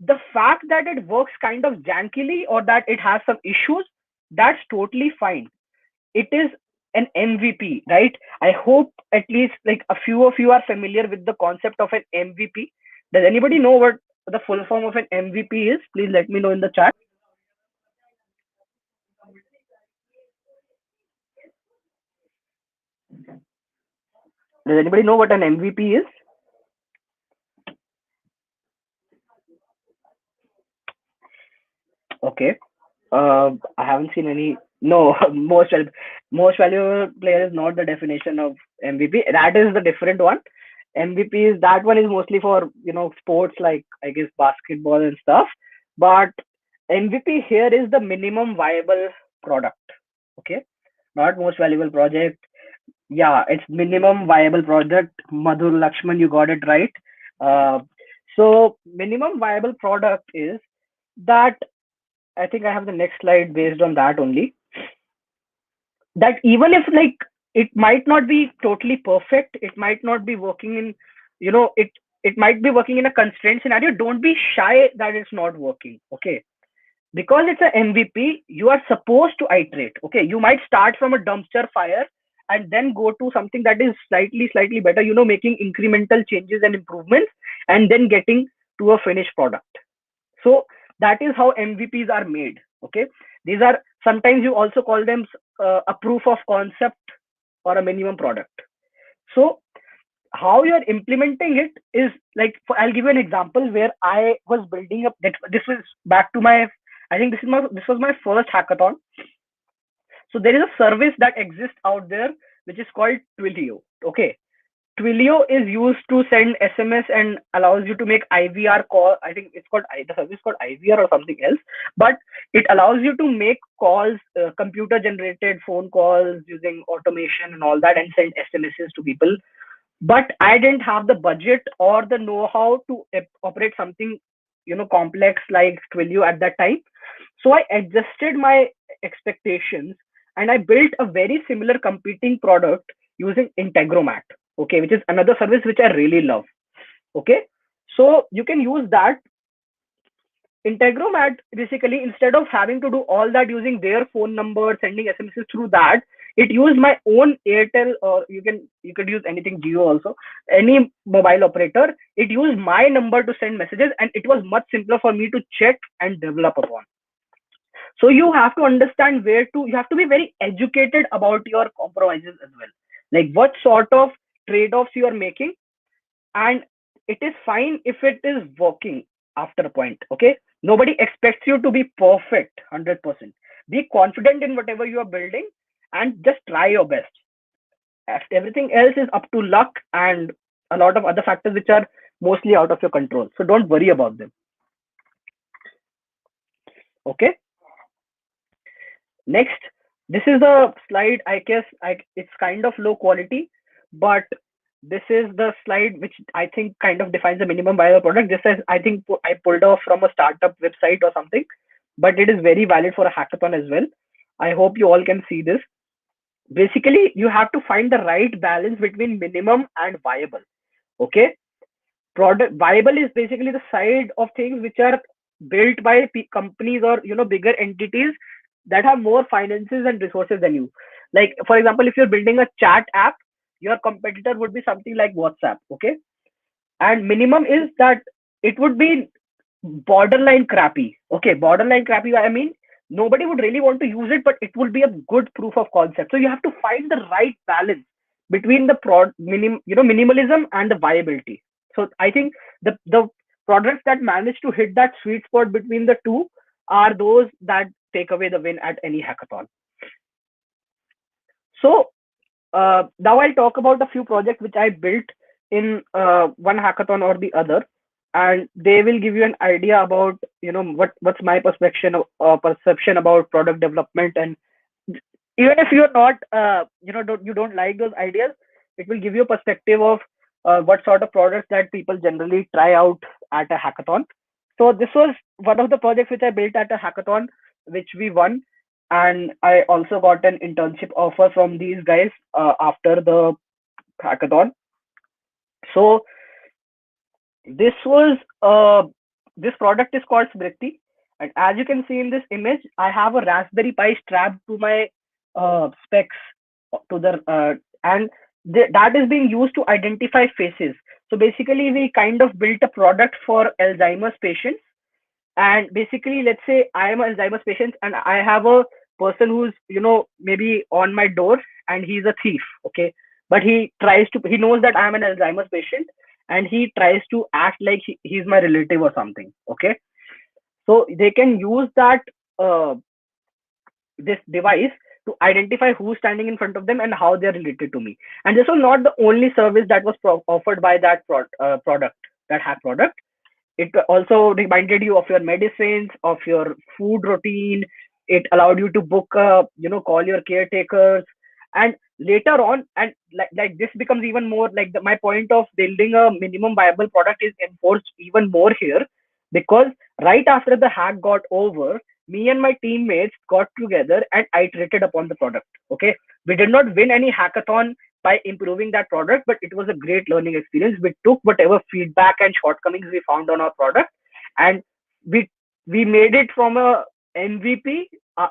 the fact that it works kind of jankily or that it has some issues, that's totally fine. It is an MVP, right? I hope at least like a few of you are familiar with the concept of an MVP. Does anybody know what the full form of an MVP is? Please let me know in the chat. Does anybody know what an MVP is? Okay. I haven't seen any. No, most valuable player is not the definition of MVP. That is the different one. MVP is, that one is mostly for sports like I guess basketball and stuff. But MVP here is the minimum viable product. Okay, not most valuable project. Yeah, it's minimum viable product. Madhur Lakshman, you got it right. Uh, so minimum viable product is that, I think I have the next slide based on that only. That even if like it might not be totally perfect, it might not be working in, it might be working in a constraint scenario. Don't be shy that it's not working. Okay, because it's an MVP, you are supposed to iterate. Okay, you might start from a dumpster fire and then go to something that is slightly better. Making incremental changes and improvements, and then getting to a finished product. So that is how MVPs are made. Okay, these are, sometimes you also call them a proof of concept or a minimum product. So how you're implementing it is like, I'll give you an example where I was building up that. This was back to my, I think this was my first hackathon. So there is a service that exists out there which is called Twilio. Okay, Twilio is used to send SMS and allows you to make IVR call. I think it's called, the service called IVR or something else, but it allows you to make calls, computer generated phone calls using automation and all that, and send SMSs to people. But I didn't have the budget or the know-how to operate something complex like Twilio at that time. So I adjusted my expectations and I built a very similar competing product using Integromat. Okay, which is another service which I really love. Okay, so you can use that. Integromat, basically, instead of having to do all that using their phone number, sending SMSs through that, it used my own Airtel, or you could use anything, Geo also, any mobile operator. It used my number to send messages, and it was much simpler for me to check and develop upon. So you have to understand you have to be very educated about your compromises as well, like what sort of trade-offs you are making. And it is fine if it is working after a point. Okay, nobody expects you to be perfect 100%. Be confident in whatever you are building and just try your best. Everything else is up to luck and a lot of other factors which are mostly out of your control, so don't worry about them. Okay, next, this is the slide. I guess it's kind of low quality, but this is the slide which I think kind of defines the minimum viable product. This is, I think I pulled off from a startup website or something, but it is very valid for a hackathon as well. I hope you all can see this. Basically, you have to find the right balance between minimum and viable. Okay, product viable is basically the side of things which are built by companies or bigger entities that have more finances and resources than you. Like for example, if you're building a chat app, your competitor would be something like WhatsApp. Okay, and minimum is that it would be borderline crappy. Okay, borderline crappy, I mean nobody would really want to use it, but it would be a good proof of concept. So you have to find the right balance between the minimalism and the viability. So I think the products that manage to hit that sweet spot between the two are those that take away the win at any hackathon. So now I'll talk about a few projects which I built in one hackathon or the other, and they will give you an idea about what's my perception about product development. And even if you're not you don't like those ideas, it will give you a perspective of what sort of products that people generally try out at a hackathon. So this was one of the projects which I built at a hackathon, which we won, and I also got an internship offer from these guys after the hackathon. So this was this product is called Smriti, and as you can see in this image, I have a Raspberry Pi strapped to my specs to the and that is being used to identify faces. So basically, we kind of built a product for Alzheimer's patients. And basically, let's say I am an Alzheimer's patient and I have a person who's, maybe on my door, and he's a thief. Okay. But he knows that I'm an Alzheimer's patient, and he tries to act like he's my relative or something. Okay. So they can use that, this device to identify who's standing in front of them and how they're related to me. And this was not the only service that was offered by that product, that hack product. It also reminded you of your medicines, of your food routine. It allowed you to book, call your caretakers. And later on, and like this becomes even more like my point of building a minimum viable product is enforced even more here, because right after the hack got over, me and my teammates got together and iterated upon the product. Okay, we did not win any hackathon by improving that product, but it was a great learning experience. We took whatever feedback and shortcomings we found on our product, and we we made it from a MVP,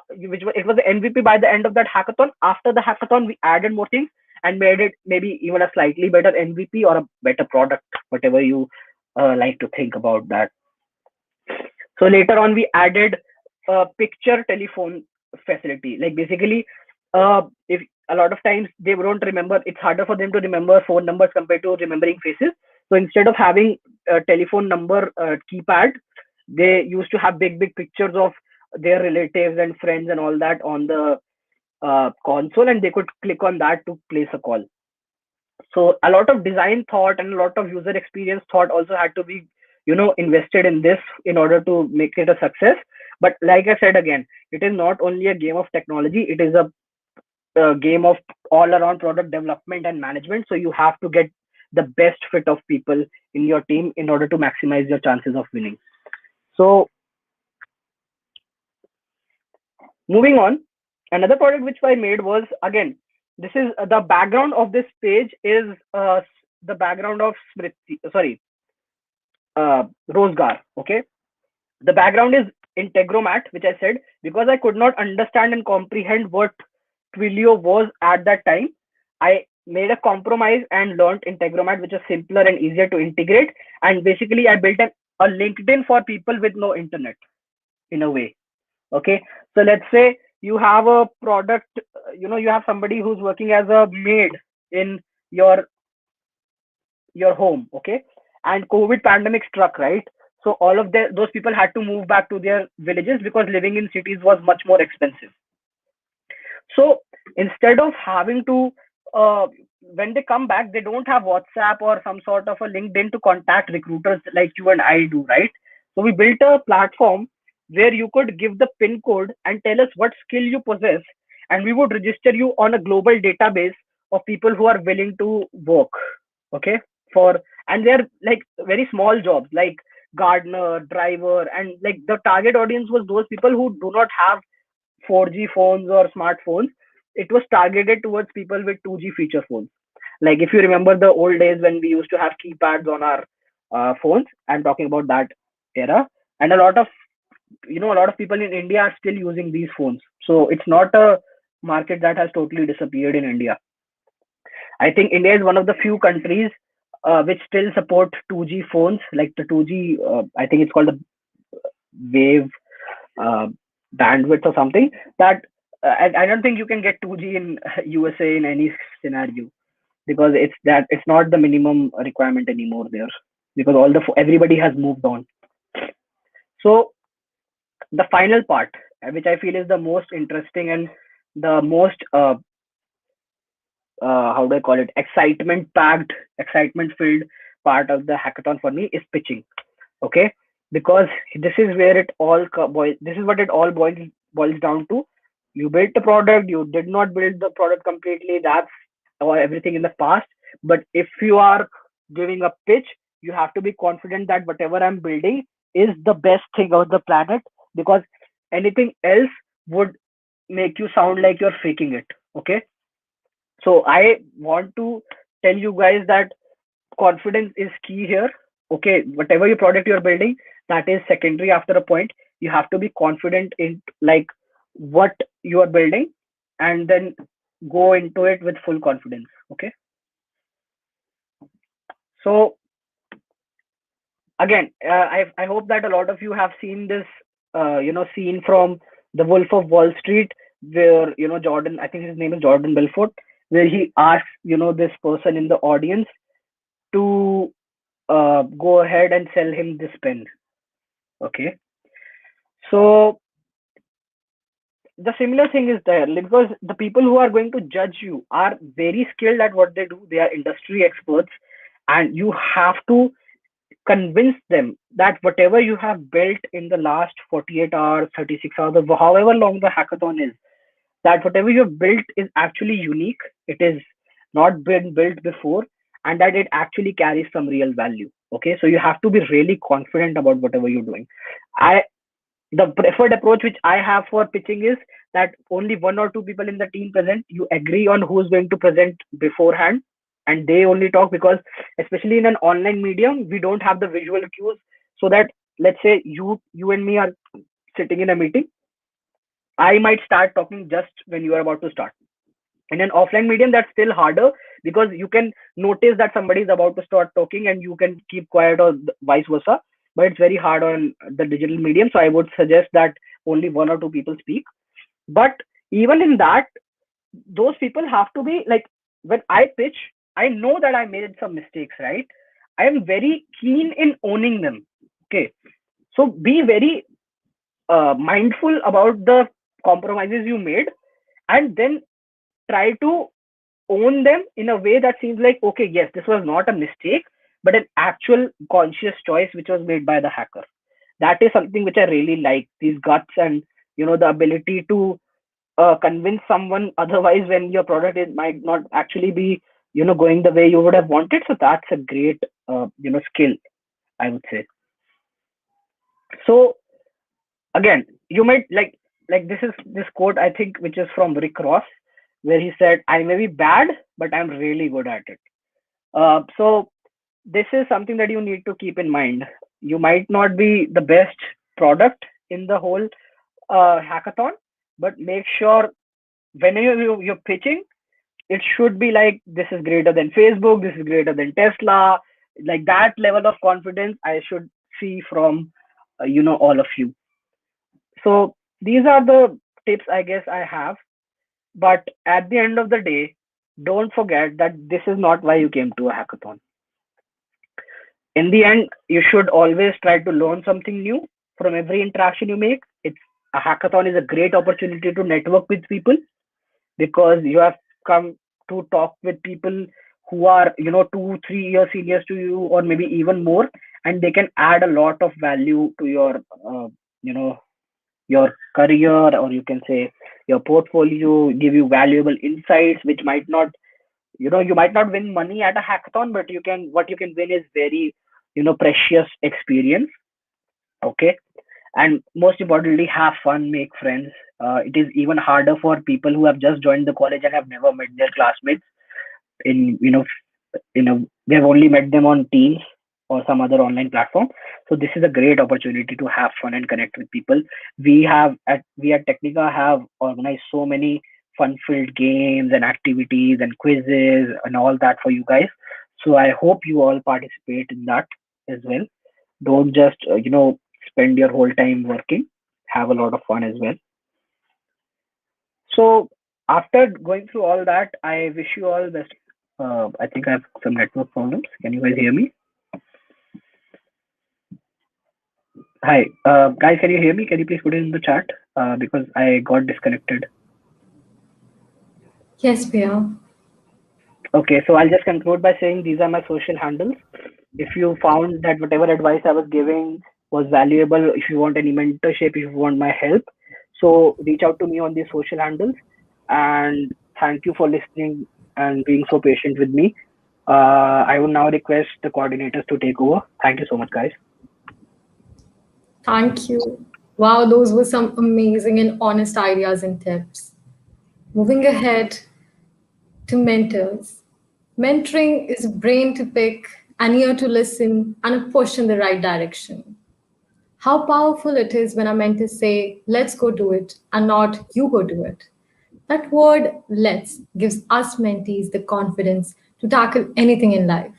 it was the MVP by the end of that hackathon. After the hackathon, we added more things and made it maybe even a slightly better MVP or a better product, whatever you like to think about that. So later on, we added a picture telephone facility. Like basically, if a lot of times they don't remember, it's harder for them to remember phone numbers compared to remembering faces. So instead of having a telephone number keypad, they used to have big pictures of their relatives and friends and all that on the console, and they could click on that to place a call. So a lot of design thought and a lot of user experience thought also had to be, invested in this in order to make it a success. But like I said again, it is not only a game of technology, it is a game of all around product development and management. So you have to get the best fit of people in your team in order to maximize your chances of winning. So moving on, another product which I made was, again, this is the background of this page is the background of Smriti, sorry, Rozgar. Okay, the background is Integromat, which I said because I could not understand and comprehend what Twilio was at that time. I made a compromise and learned Integromat, which is simpler and easier to integrate. And basically, I built a LinkedIn for people with no internet in a way. Okay, so let's say you have a product, you have somebody who's working as a maid in your home. Okay, and COVID pandemic struck, right? So all of those people had to move back to their villages because living in cities was much more expensive. So instead of having to when they come back, they don't have WhatsApp or some sort of a LinkedIn to contact recruiters like you and I do, right? So we built a platform where you could give the pin code and tell us what skill you possess, and we would register you on a global database of people who are willing to work. Okay, for and they're like very small jobs like gardener, driver, and like the target audience was those people who do not have 4G phones or smartphones. It was targeted towards people with 2G feature phones. Like if you remember the old days when we used to have keypads on our phones, I'm talking about that era. And a lot of people in India are still using these phones. So it's not a market that has totally disappeared in India. I think India is one of the few countries which still support 2G phones, like the 2G. I think it's called the wave bandwidth or something. That I don't think you can get 2G in USA in any scenario, because it's not the minimum requirement anymore there, because everybody has moved on. So the final part, which I feel is the most interesting and the most how do I call it, excitement filled part of the hackathon for me is pitching. Okay, because this is where this is what it all boils down to. You built the product, you did not build the product completely, that's or everything in the past. But if you are giving a pitch, you have to be confident that whatever I'm building is the best thing on the planet, because anything else would make you sound like you're faking it. Okay. So I want to tell you guys that confidence is key here. Okay, whatever your product you're building, that is secondary after a point. You have to be confident in like what you are building, and then go into it with full confidence. Okay. So again, I hope that a lot of you have seen this scene from The Wolf of Wall Street, where Jordan, I think his name is Jordan Belfort, where he asks this person in the audience to go ahead and sell him this pen. Okay. So the similar thing is there, because the people who are going to judge you are very skilled at what they do. They are industry experts, and you have to convince them that whatever you have built in the last 48 hours, 36 hours, or however long the hackathon is, that whatever you've built is actually unique. It is not been built before, and that it actually carries some real value. Okay, so you have to be really confident about whatever you're doing. I The preferred approach which I have for pitching is that only one or two people in the team present. You agree on who's going to present beforehand, and they only talk, because especially in an online medium, we don't have the visual cues. So that, let's say you and me are sitting in a meeting, I might start talking just when you are about to start. In an offline medium, that's still harder, because you can notice that somebody is about to start talking and you can keep quiet, or vice versa. But it's very hard on the digital medium, so I would suggest that only one or two people speak. But even in that, those people have to be like, when I pitch, I know that I made some mistakes, right? I am very keen in owning them. Okay, so be very mindful about the compromises you made, and then try to own them in a way that seems like, okay, yes, this was not a mistake, but an actual conscious choice which was made by the hacker. That is something which I really like, these guts, and the ability to convince someone otherwise when your product is might not actually be going the way you would have wanted. So that's a great skill, I would say. So again, you might like this quote, I think, which is from Rick Ross, where he said, I may be bad, but I'm really good at it. So this is something that you need to keep in mind. You might not be the best product in the whole hackathon, but make sure whenever you're pitching, it should be like, this is greater than Facebook, this is greater than Tesla. Like that level of confidence I should see from all of you. So these are the tips I guess I have. But at the end of the day, don't forget that this is not why you came to a hackathon. In the end, you should always try to learn something new from every interaction you make. A hackathon is a great opportunity to network with people, because you have come to talk with people who are 2-3 years seniors to you, or maybe even more, and they can add a lot of value to your you know your career, or you can say your portfolio, give you valuable insights which might not, you might not win money at a hackathon, but what you can win is very precious experience. Okay. And most importantly, have fun, make friends. It is even harder for people who have just joined the college and have never met their classmates. In they have only met them on Teams or some other online platform. So this is a great opportunity to have fun and connect with people. We at Technica have organized so many fun-filled games and activities and quizzes and all that for you guys. So I hope you all participate in that as well. Don't just spend your whole time working. Have a lot of fun as well. So after going through all that, I wish you all best. I think I have some network problems. Can you guys hear me? Hi, guys. Can you hear me? Can you please put it in the chat? Because I got disconnected. Yes, we are. Okay, so I'll just conclude by saying these are my social handles. If you found that whatever advice I was giving was valuable, if you want any mentorship, if you want my help, so reach out to me on these social handles. And thank you for listening and being so patient with me. I will now request the coordinators to take over. Thank you so much, guys. Thank you. Wow, those were some amazing and honest ideas and tips. Moving ahead to mentors. Mentoring is a brain to pick, an ear to listen, and a push in the right direction. How powerful it is when our mentors say, let's go do it, and not you go do it. That word, let's, gives us mentees the confidence to tackle anything in life.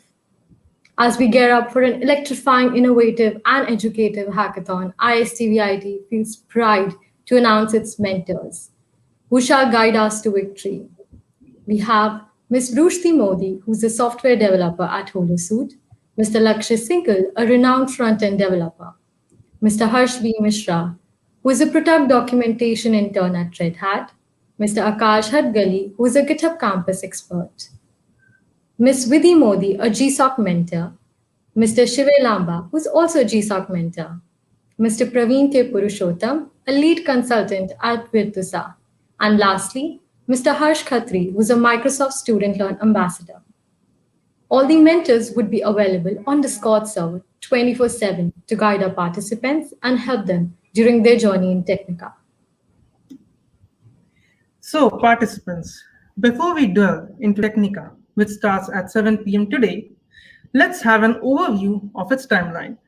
As we gear up for an electrifying, innovative, and educative hackathon, ISTE VIT feels pride to announce its mentors, who shall guide us to victory. We have Ms. Rushti Modi, who's a software developer at Holosuite, Mr. Lakshya Singhal, a renowned front-end developer, Mr. Harsh V. Mishra, who is a product documentation intern at Red Hat, Mr. Akash Hadgali, who is a GitHub campus expert, Ms. Vidhi Modi, a GSOC mentor, Mr. Shive Lamba, who is also a GSOC mentor, Mr. Praveen K. Purushottam, a lead consultant at Virtusa, and lastly, Mr. Harsh Khatri, who is a Microsoft Student Learn Ambassador. All the mentors would be available on Discord server 24/7 to guide our participants and help them during their journey in Technica. So, participants, before we delve into Technica, which starts at 7 p.m. today, let's have an overview of its timeline.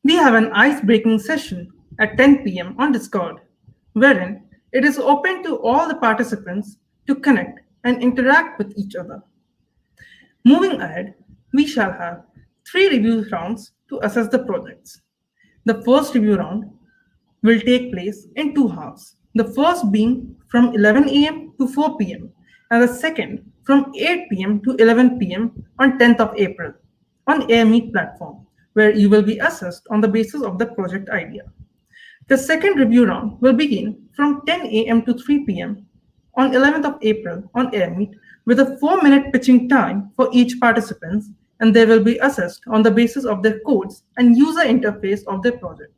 We have an ice-breaking session at 10 p.m. on Discord, wherein it is open to all the participants to connect and interact with each other. Moving ahead, we shall have 3 review rounds to assess the projects. The first review round will take place in 2 halves. The first being from 11 a.m. to 4 p.m. and the second from 8 p.m. to 11 p.m. on 10th of April on AirMeet platform, where you will be assessed on the basis of the project idea. The second review round will begin from 10 a.m. to 3 p.m. on 11th of April on AirMeet with a 4-minute pitching time for each participant, and they will be assessed on the basis of their codes and user interface of their project.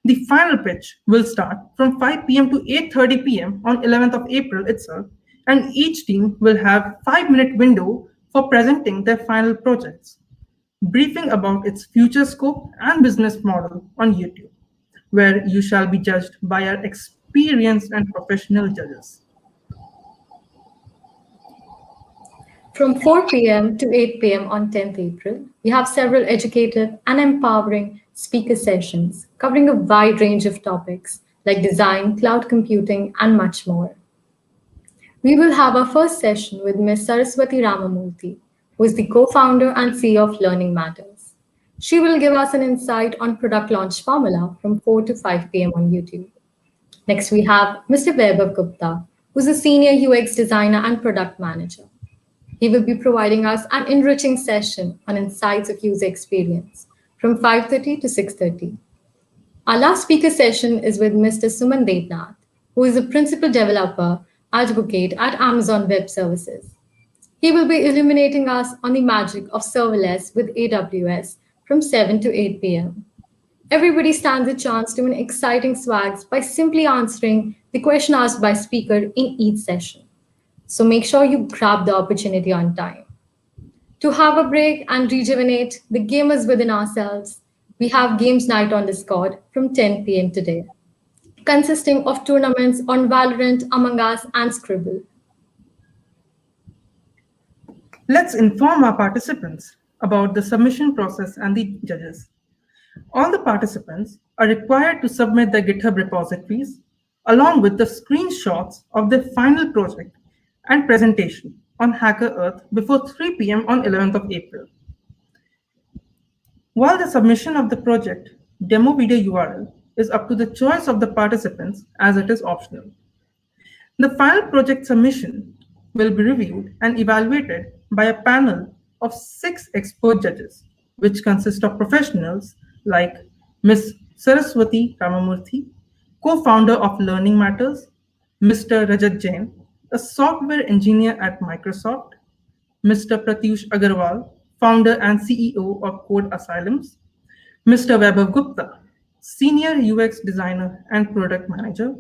The final pitch will start from 5 p.m. to 8:30 p.m. on 11th of April itself, and each team will have 5-minute window for presenting their final projects, briefing about its future scope and business model on YouTube, where you shall be judged by our experienced and professional judges. From 4 p.m. to 8 p.m. on 10th April, we have several educative and empowering speaker sessions covering a wide range of topics like design, cloud computing, and much more. We will have our first session with Ms. Saraswati Ramamurthy, who is the co-founder and CEO of Learning Matters. She will give us an insight on product launch formula from 4 to 5 p.m. on YouTube. Next, we have Mr. Vaibhav Gupta, who is a senior UX designer and product manager. He will be providing us an enriching session on insights of user experience from 5:30 to 6:30. Our last speaker session is with Mr. Suman Devnath, who is a principal developer advocate at Amazon Web Services. He will be illuminating us on the magic of serverless with AWS from 7 to 8 p.m. Everybody stands a chance to win exciting swags by simply answering the question asked by speaker in each session. So make sure you grab the opportunity on time. To have a break and rejuvenate the gamers within ourselves, we have Games Night on Discord from 10 p.m. today, consisting of tournaments on Valorant, Among Us, and Scribble. Let's inform our participants about the submission process and the judges. All the participants are required to submit their GitHub repositories along with the screenshots of their final project and presentation on Hacker Earth before 3 p.m. on 11th of April. While the submission of the project demo video URL is up to the choice of the participants as it is optional. The final project submission will be reviewed and evaluated by a panel of 6 expert judges, which consist of professionals like Ms. Saraswati Ramamurthy, co-founder of Learning Matters, Mr. Rajat Jain, a software engineer at Microsoft, Mr. Pratyush Agarwal, founder and CEO of Code Asylums, Mr. Vaibhav Gupta, senior UX designer and product manager,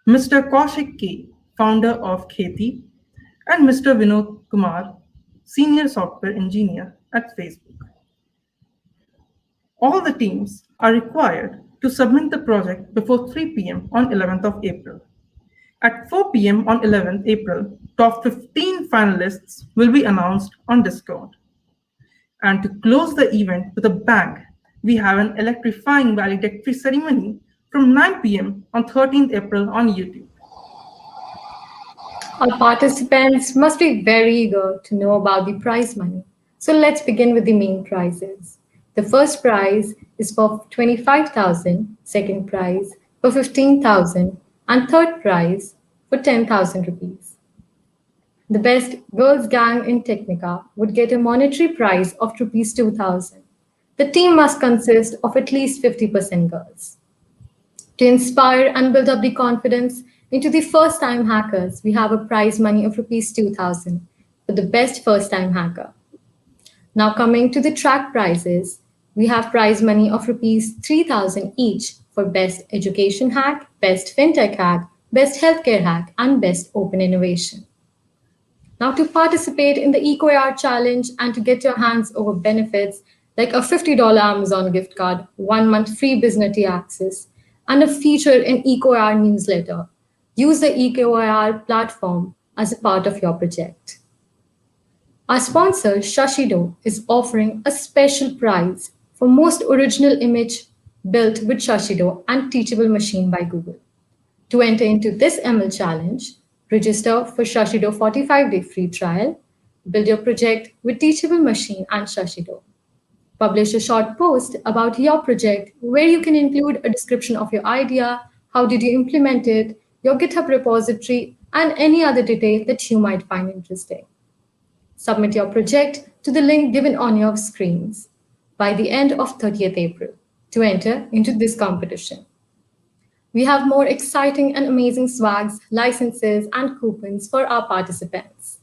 Mr. Kaushik K, founder of Kheti, and Mr. Vinod Kumar, senior software engineer at Facebook. All the teams are required to submit the project before 3 p.m. on 11th of April. At 4 p.m. on 11th April, top 15 finalists will be announced on Discord. And to close the event with a bang, we have an electrifying valedictory ceremony from 9 p.m. on 13th April on YouTube. Our participants must be very eager to know about the prize money. So let's begin with the main prizes. The first prize is for 25,000, second prize for 15,000, and third prize for 10,000 rupees. The best girls gang in Technica would get a monetary prize of rupees 2,000. The team must consist of at least 50% girls. To inspire and build up the confidence into the first-time hackers, we have a prize money of rupees 2,000 for the best first-time hacker. Now coming to the track prizes, we have prize money of rupees 3,000 each for best education hack, best fintech hack, best healthcare hack, and best open innovation. Now to participate in the EcoAR challenge and to get your hands over benefits like a $50 Amazon gift card, 1 month free business access, and a feature in EcoAR newsletter, use the EcoAR platform as a part of your project. Our sponsor, Shashido, is offering a special prize for most original image built with Shashido and Teachable Machine by Google. To enter into this ML challenge, register for Shashido 45-day free trial, build your project with Teachable Machine and Shashido. Publish a short post about your project where you can include a description of your idea, how did you implement it, your GitHub repository, and any other detail that you might find interesting. Submit your project to the link given on your screens by the end of 30th April to enter into this competition. We have more exciting and amazing swags, licenses, and coupons for our participants.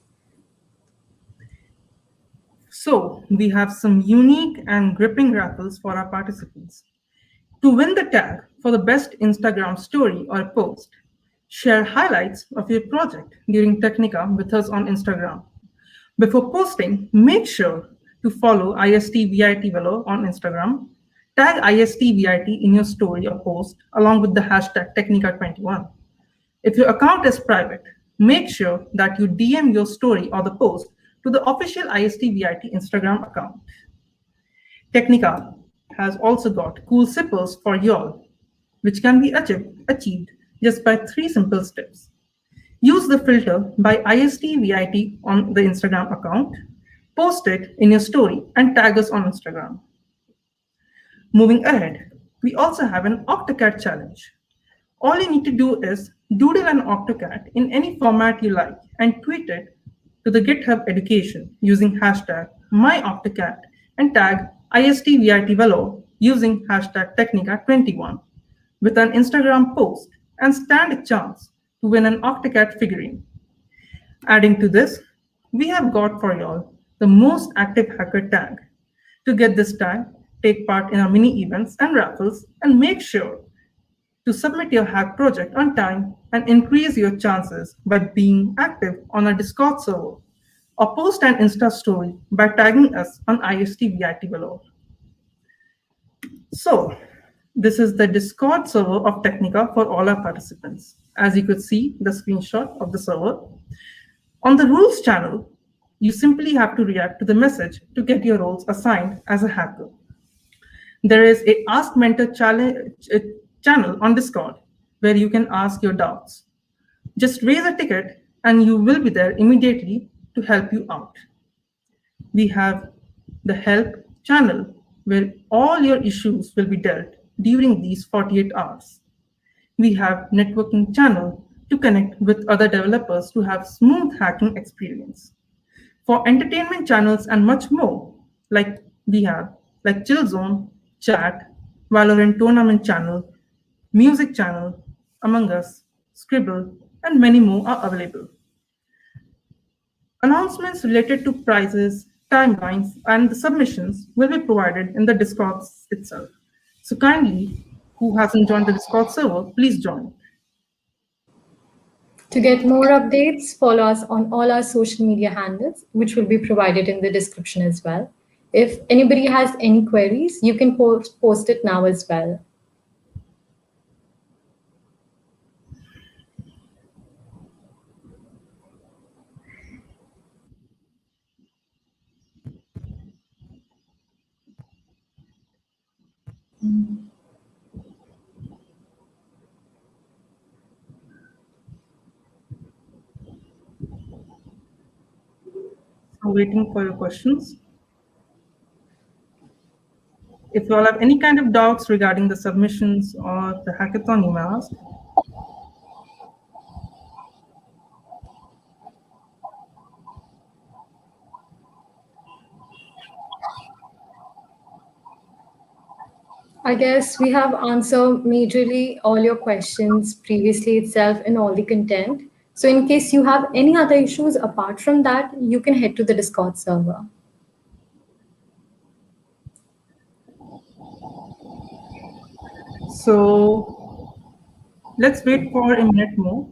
So, we have some unique and gripping raffles for our participants. To win the tag for the best Instagram story or post, share highlights of your project during Technica with us on Instagram. Before posting, make sure to follow ISTE VIT Velo on Instagram. Tag ISTE VIT in your story or post along with the hashtag Technica’21. If your account is private, make sure that you DM your story or the post to the official ISTE VIT Instagram account. Technica has also got cool sippers for y'all, which can be achieved just by 3 simple steps. Use the filter by ISTE VIT on the Instagram account, post it in your story, and tag us on Instagram. Moving ahead, we also have an OctoCAD challenge. All you need to do is doodle an OctoCAD in any format you like and tweet it to the GitHub education using hashtag myOctoCAD and tag ISTE VIT Velo using hashtag Technica’21 with an Instagram post and stand a chance to win an OctoCAD figurine. Adding to this, we have got for y'all the most active hacker tag. To get this tag, take part in our mini events and raffles and make sure to submit your hack project on time and increase your chances by being active on our Discord server or post an Insta story by tagging us on ISTE VIT below. So, this is the Discord server of Technica for all our participants. As you could see, the screenshot of the server. On the rules channel, you simply have to react to the message to get your roles assigned as a hacker. There is a Ask Mentor channel on Discord where you can ask your doubts. Just raise a ticket and you will be there immediately to help you out. We have the Help channel where all your issues will be dealt during these 48 hours. We have Networking channel to connect with other developers to have smooth hacking experience. For entertainment channels and much more, we have Chill Zone, Chat, Valorant Tournament channel, Music channel, Among Us, Scribble, and many more are available. Announcements related to prizes, timelines, and the submissions will be provided in the Discord itself. So kindly, who hasn't joined the Discord server, please join. To get more updates, follow us on all our social media handles, which will be provided in the description as well. If anybody has any queries, you can post it now as well. So waiting for your questions. If you all have any kind of doubts regarding the submissions or the hackathon, you may ask. I guess we have answered majorly all your questions previously itself in all the content. So in case you have any other issues apart from that, you can head to the Discord server. So let's wait for a minute more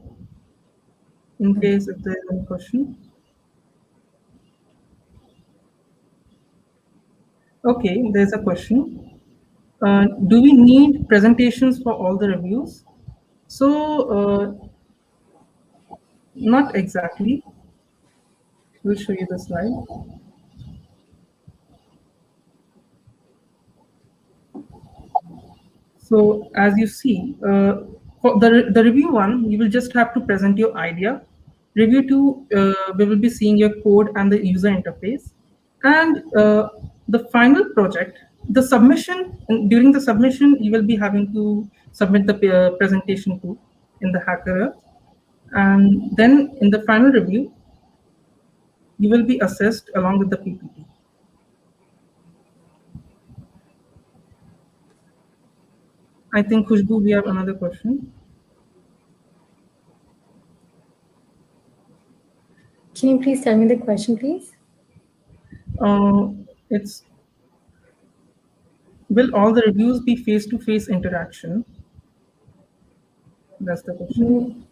in case if there is any question. Okay, there's a question. Do we need presentations for all the reviews? So not exactly. We'll show you the slide. So as you see, for the review one, you will just have to present your idea. Review two, we will be seeing your code and the user interface. And the final project, the submission, and during the submission, you will be having to submit the presentation to in the Hacker. And then in the final review, you will be assessed along with the PPT. I think, Khushbu, we have another question. Can you please tell me the question, please? It's, will all the reviews be face-to-face interaction? That's the question.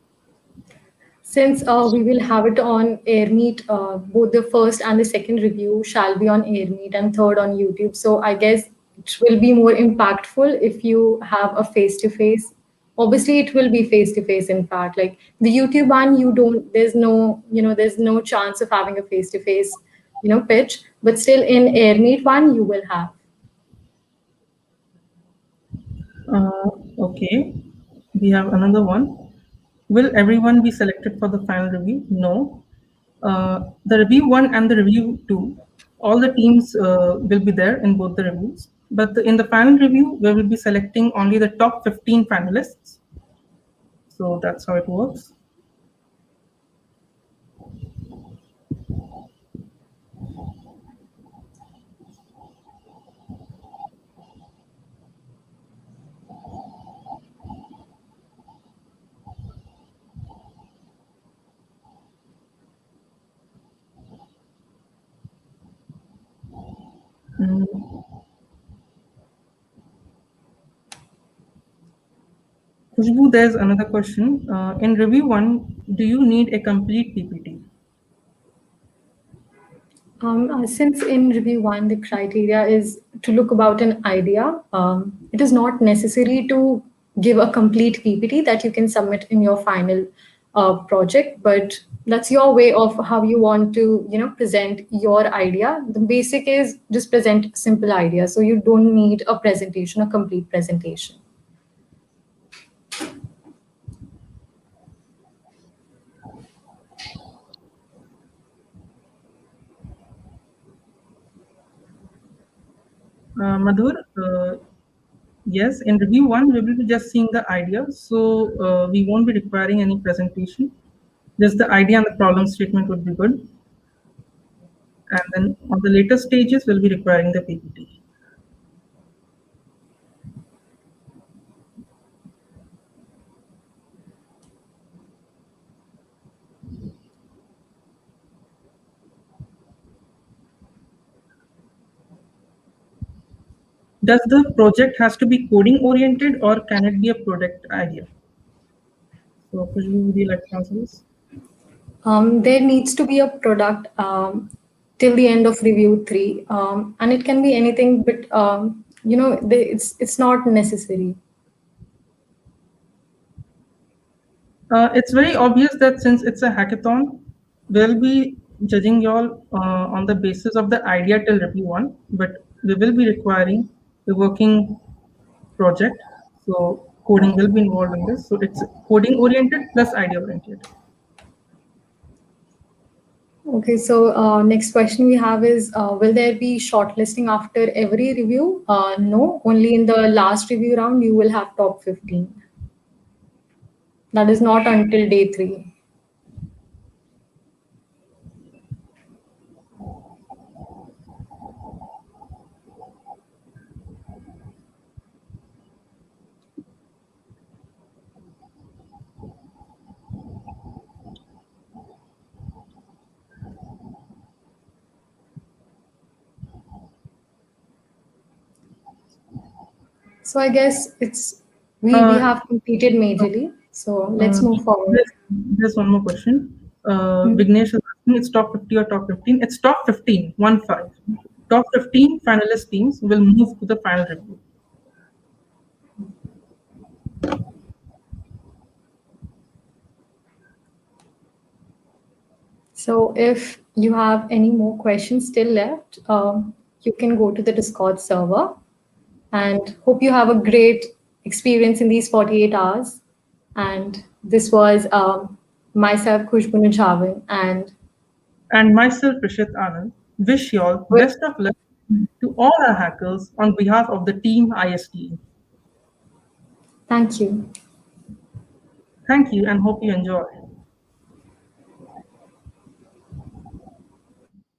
Since we will have it on AirMeet, both the first and the second review shall be on AirMeet and third on YouTube. So I guess it will be more impactful if you have a face-to-face. Obviously, it will be face-to-face. In fact, like the YouTube one, you don't. There's no chance of having a face-to-face, pitch. But still, in AirMeet one, you will have. Okay, we have another one. Will everyone be selected for the final review? No. The review one and the review two, all the teams will be there in both the reviews. But in the final review, we will be selecting only the top 15 finalists. So that's how it works. Khushbu, there's another question. In review one, do you need a complete PPT? Since in review one, the criteria is to look about an idea, it is not necessary to give a complete PPT that you can submit in your final project, but that's your way of how you want to, present your idea. The basic is just present a simple idea. So you don't need a presentation, a complete presentation. Madhur, yes, in review one, we will be just seeing the idea. So we won't be requiring any presentation. Just the idea and the problem statement would be good. And then on the later stages, we'll be requiring the PPT. Does the project has to be coding oriented or can it be a product idea? So Khushbu, would you like to answer this? There needs to be a product till the end of review 3, and it can be anything, but it's not necessary. It's very obvious that since it's a hackathon, we'll be judging y'all on the basis of the idea till review 1, but we will be requiring a working project. So coding will be involved in this. So it's coding oriented plus idea oriented. Okay, so next question we have is, will there be shortlisting after every review? No, only in the last review round you will have top 15. That is not until day 3. So I guess we have completed majorly. So let's move forward. There's one more question. Hmm. Vignesh is asking, it's top 50 or top 15? It's top 15, 1-5. Top 15 finalist teams will move to the final review. So if you have any more questions still left, you can go to the Discord server, and hope you have a great experience in these 48 hours. And this was myself, Khushbu Nujhawan, And myself, Rishit Anand, wish you all with best of luck to all our hackers on behalf of the team ISTE. thank you. Thank you and hope you enjoy.